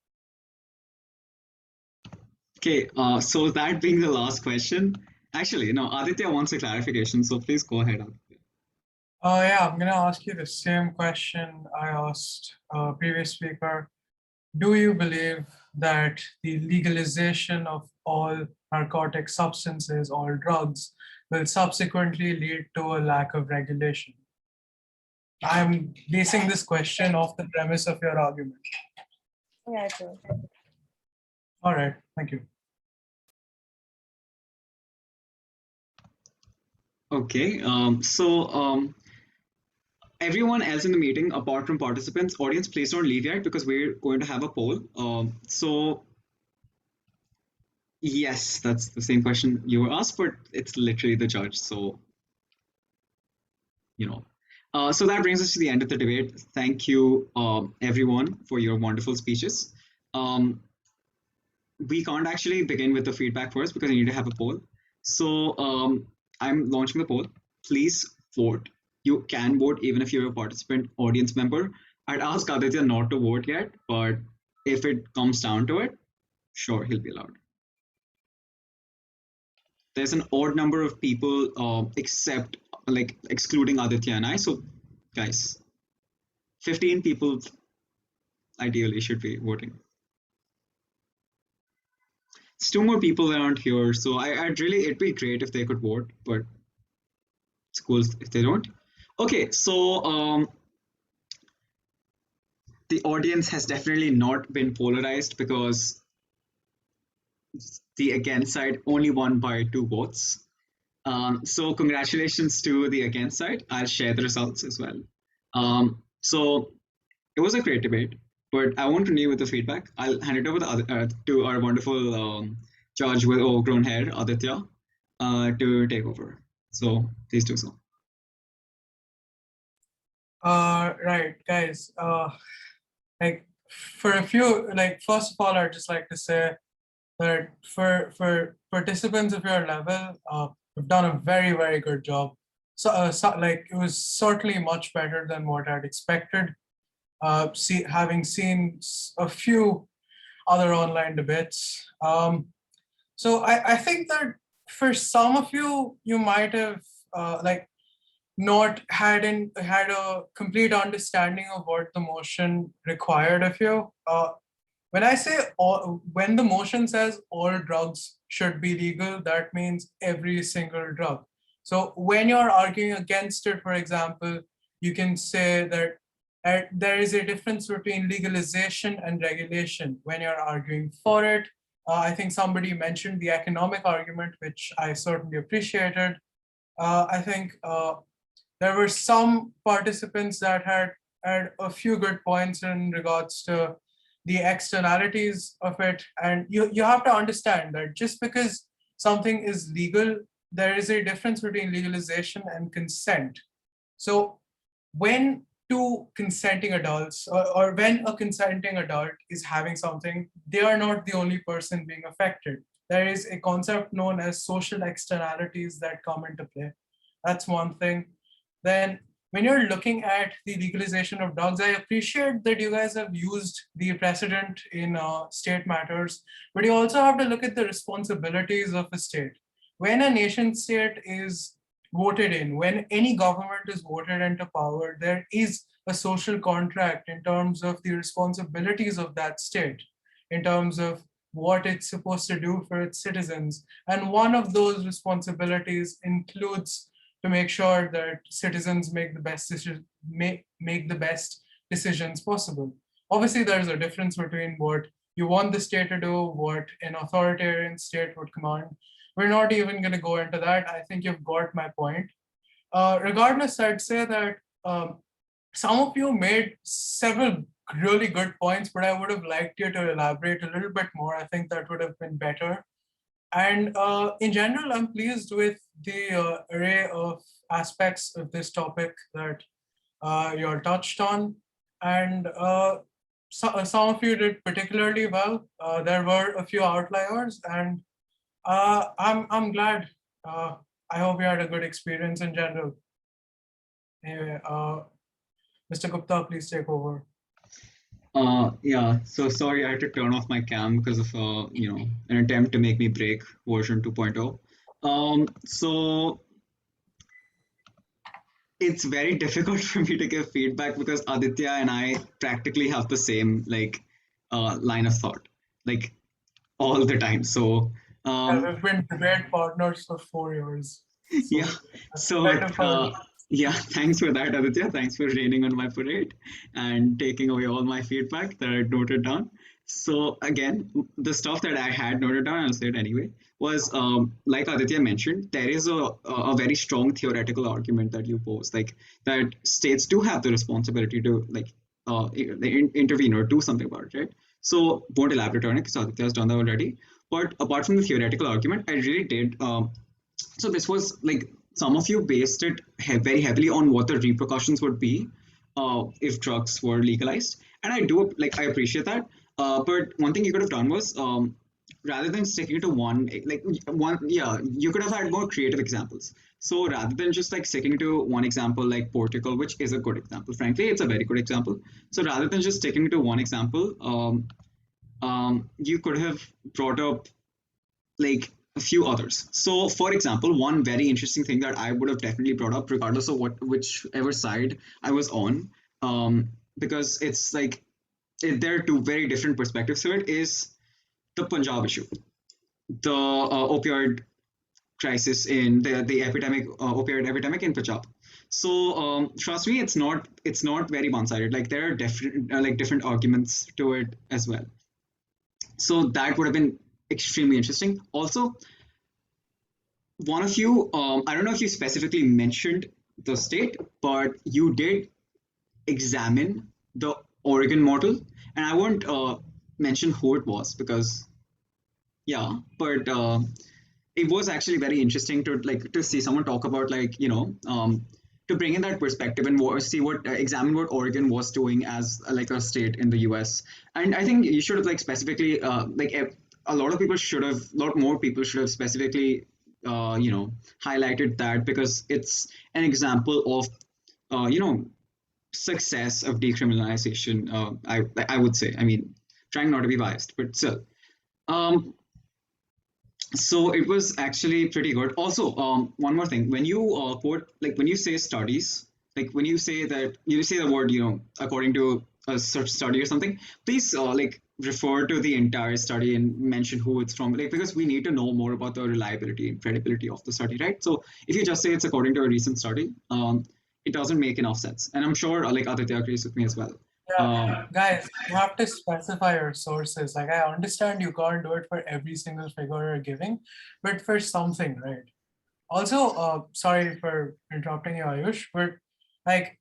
Okay, so that being the last question, actually, no, Aditya wants a clarification, so please go ahead. Aditya. Yeah, I'm gonna ask you the same question I asked previous speaker. Do you believe that the legalization of all narcotic substances, all drugs, will subsequently lead to a lack of regulation? I'm basing this question off the premise of your argument. Yeah, sure. All right, thank you. Okay, everyone else in the meeting, apart from participants, audience, please don't leave yet because we're going to have a poll. Yes, that's the same question you were asked, but it's literally the judge. So, you know. So that brings us to the end of the debate. Thank you, everyone, for your wonderful speeches. We can't actually begin with the feedback first because I need to have a poll. So I'm launching the poll. Please vote. You can vote even if you're a participant audience member. I'd ask Aditya not to vote yet, but if it comes down to it, sure, he'll be allowed. There's an odd number of people except like excluding Aditya and I. So guys, 15 people ideally should be voting. It's two more people that aren't here, so I'd really, it'd be great if they could vote, but it's cool if they don't. Okay, so the audience has definitely not been polarized because the against side only won by 2 votes. So congratulations to the against side. I'll share the results as well. So it was a great debate, but I won't renew with the feedback. I'll hand it over to our wonderful judge with overgrown hair, Aditya, to take over. So please do so. Right, guys. Like for a few, like first of all, I'd just like to say that for participants of your level, you've done a very good job. So, like it was certainly much better than what I'd expected. Having seen a few other online debates. So I think that for some of you, you might have like not had a complete understanding of what the motion required of you. When I say when the motion says all drugs should be legal, that means every single drug. So when you're arguing against it, for example, you can say that there is a difference between legalization and regulation. When you're arguing for it, I think somebody mentioned the economic argument, which I certainly appreciated. I think there were some participants that had a few good points in regards to the externalities of it. And you have to understand that just because something is legal, there is a difference between legalization and consent. So when two consenting adults or when a consenting adult is having something, they are not the only person being affected. There is a concept known as social externalities that come into play. That's one thing. Then when you're looking at the legalization of drugs, I appreciate that you guys have used the precedent in state matters, but you also have to look at the responsibilities of a state. When a nation state is voted in, when any government is voted into power, there is a social contract in terms of the responsibilities of that state, in terms of what it's supposed to do for its citizens. And one of those responsibilities includes to make sure that citizens make the best make the best decisions possible. Obviously, there's a difference between what you want the state to do, what an authoritarian state would command. We're not even going to go into that. I think you've got my point. Regardless, I'd say that some of you made several really good points, but I would have liked you to elaborate a little bit more. I think that would have been better. And in general, I'm pleased with the array of aspects of this topic that you all touched on. And some of you did particularly well. There were a few outliers, and I'm glad. I hope you had a good experience in general. Anyway, Mr. Gupta, please take over. Yeah, so sorry, I had to turn off my cam because of an attempt to make me break version 2.0. So it's very difficult for me to give feedback because Aditya and I practically have the same line of thought, like all the time. So we've been debate partners for 4 years. So yeah, so yeah, thanks for that, Aditya. Thanks for raining on my parade and taking away all my feedback that I noted down. So again, the stuff that I had noted down, I'll say it anyway, was like Aditya mentioned, there is a very strong theoretical argument that you pose, like that states do have the responsibility to intervene or do something about it, right? So won't elaborate on it because Aditya has done that already. But apart from the theoretical argument, I really did. So this was like some of you based it very heavily on what the repercussions would be if drugs were legalized, and I appreciate that. But one thing you could have done was rather than sticking to you could have had more creative examples. So rather than just like sticking to one example like Portugal, which is a good example, frankly, it's a very good example. So rather than just sticking to one example, you could have brought up like a few others. So, for example, one very interesting thing that I would have definitely brought up, regardless of whichever side I was on, because it's like there are two very different perspectives to it, is the Punjab issue, the opioid crisis in the epidemic, opioid epidemic in Punjab. So trust me, it's not very one-sided. Like there are different arguments to it as well. So that would have been extremely interesting. Also, one of you, I don't know if you specifically mentioned the state, but you did examine the Oregon model, and I won't mention who it was because, yeah, but it was actually very interesting to see someone talk about to bring in that perspective and examine what Oregon was doing as like a state in the U.S. And I think you should have specifically a lot more people should have specifically highlighted that because it's an example of success of decriminalization. I would say. I mean, trying not to be biased, but still. So it was actually pretty good. Also, one more thing: when you when you say studies, like when you say the word, according to a such study or something, please refer to the entire study and mention who it's from, because we need to know more about the reliability and credibility of the study, right? So if you just say it's according to a recent study, it doesn't make enough sense. And I'm sure Aditya agrees with me as well. Guys, you have to specify your sources. Like I understand you can't do it for every single figure you're giving, but for something, right? Also, sorry for interrupting you, Ayush, but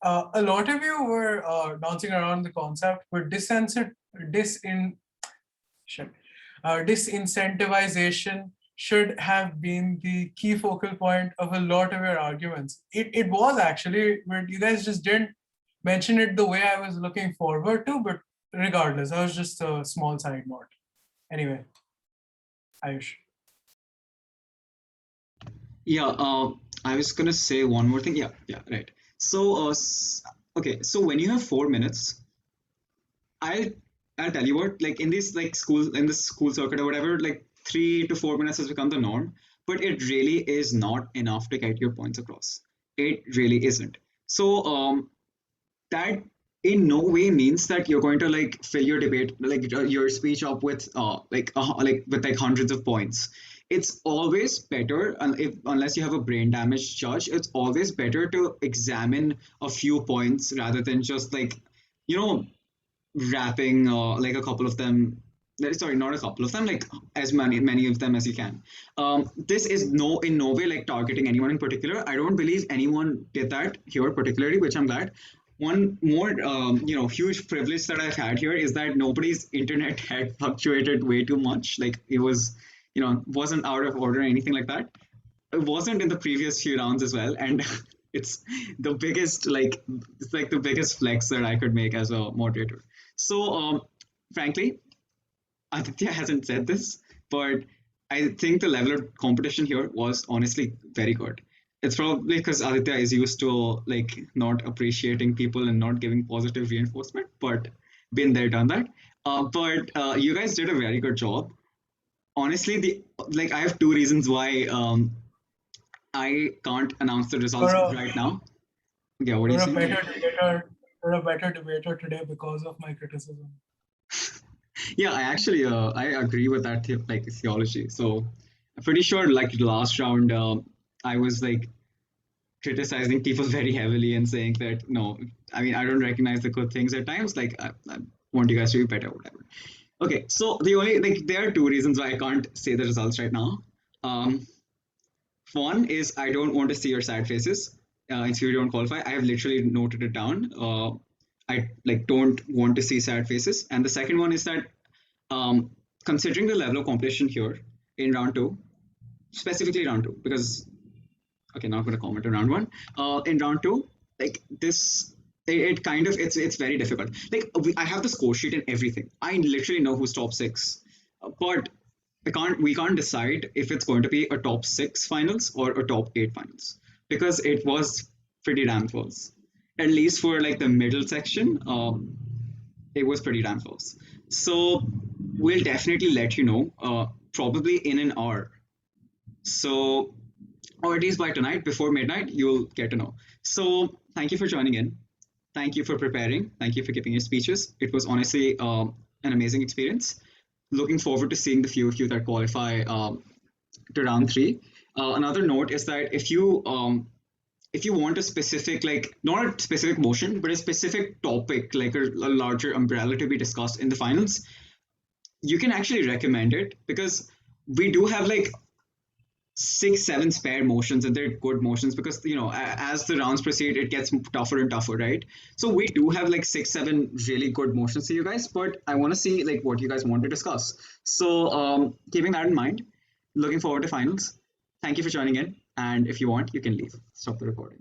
a lot of you were bouncing around the concept, but disincentivization should have been the key focal point of a lot of your arguments. It was actually, but you guys just didn't mention it the way I was looking forward to, but regardless, that was just a small side note. Anyway, Ayush. Yeah, I was gonna say one more thing. Yeah, right. So, okay, so when you have 4 minutes, I'll tell you what, like in this school circuit or whatever, like 3 to 4 minutes has become the norm, but it really is not enough to get your points across. It really isn't. So, that in no way means that you're going to like fill your debate, like your speech up with hundreds of points. It's always better, unless you have a brain damaged judge, it's always better to examine a few points rather than just like, you know, wrapping like a couple of them. Sorry, not a couple of them, like as many of them as you can. This is in no way like targeting anyone in particular. I don't believe anyone did that here particularly, which I'm glad. One more, huge privilege that I've had here is that nobody's internet had fluctuated way too much. Like it was, wasn't out of order or anything like that. It wasn't in the previous few rounds as well, and it's the biggest, it's like the biggest flex that I could make as a moderator. So, frankly, Aditya hasn't said this, but I think the level of competition here was honestly very good. It's probably because Aditya is used to like not appreciating people and not giving positive reinforcement, but been there, done that. But you guys did a very good job. Honestly, I have two reasons why I can't announce the results right now. Yeah, what do you You're saying? a better debater today because of my criticism. Yeah, I actually I agree with that theology. So I'm pretty sure like the last round I was like criticizing people very heavily and saying that no, I mean I don't recognize the good things at times. Like I want you guys to be better, whatever. Okay, so there are two reasons why I can't say the results right now. One is I don't want to see your sad faces if you don't qualify. I have literally noted it down. I don't want to see sad faces. And the second one is that considering the level of competition here in round two, specifically round two, because okay, not going to comment on round one. In round two, like this, it kind of it's very difficult. Like I have the score sheet and everything. I literally know who's top six, but we can't decide if it's going to be a top six finals or a top eight finals because it was pretty damn close. At least for like the middle section, it was pretty damn close. So we'll definitely let you know, probably in an hour. So, or at least by tonight, before midnight, you'll get to know. So thank you for joining in. Thank you for preparing. Thank you for giving your speeches. It was honestly an amazing experience. Looking forward to seeing the few of you that qualify to round three. Another note is that if you want a specific, like not a specific motion, but a specific topic, like a larger umbrella to be discussed in the finals, you can actually recommend it because we do have like 6-7 spare motions and they're good motions because as the rounds proceed it gets tougher and tougher, right? So we do have like 6-7 really good motions for you guys, but I want to see like what you guys want to discuss. So keeping that in mind, looking forward to finals. Thank you for joining in, and if you want you can leave, stop the recording.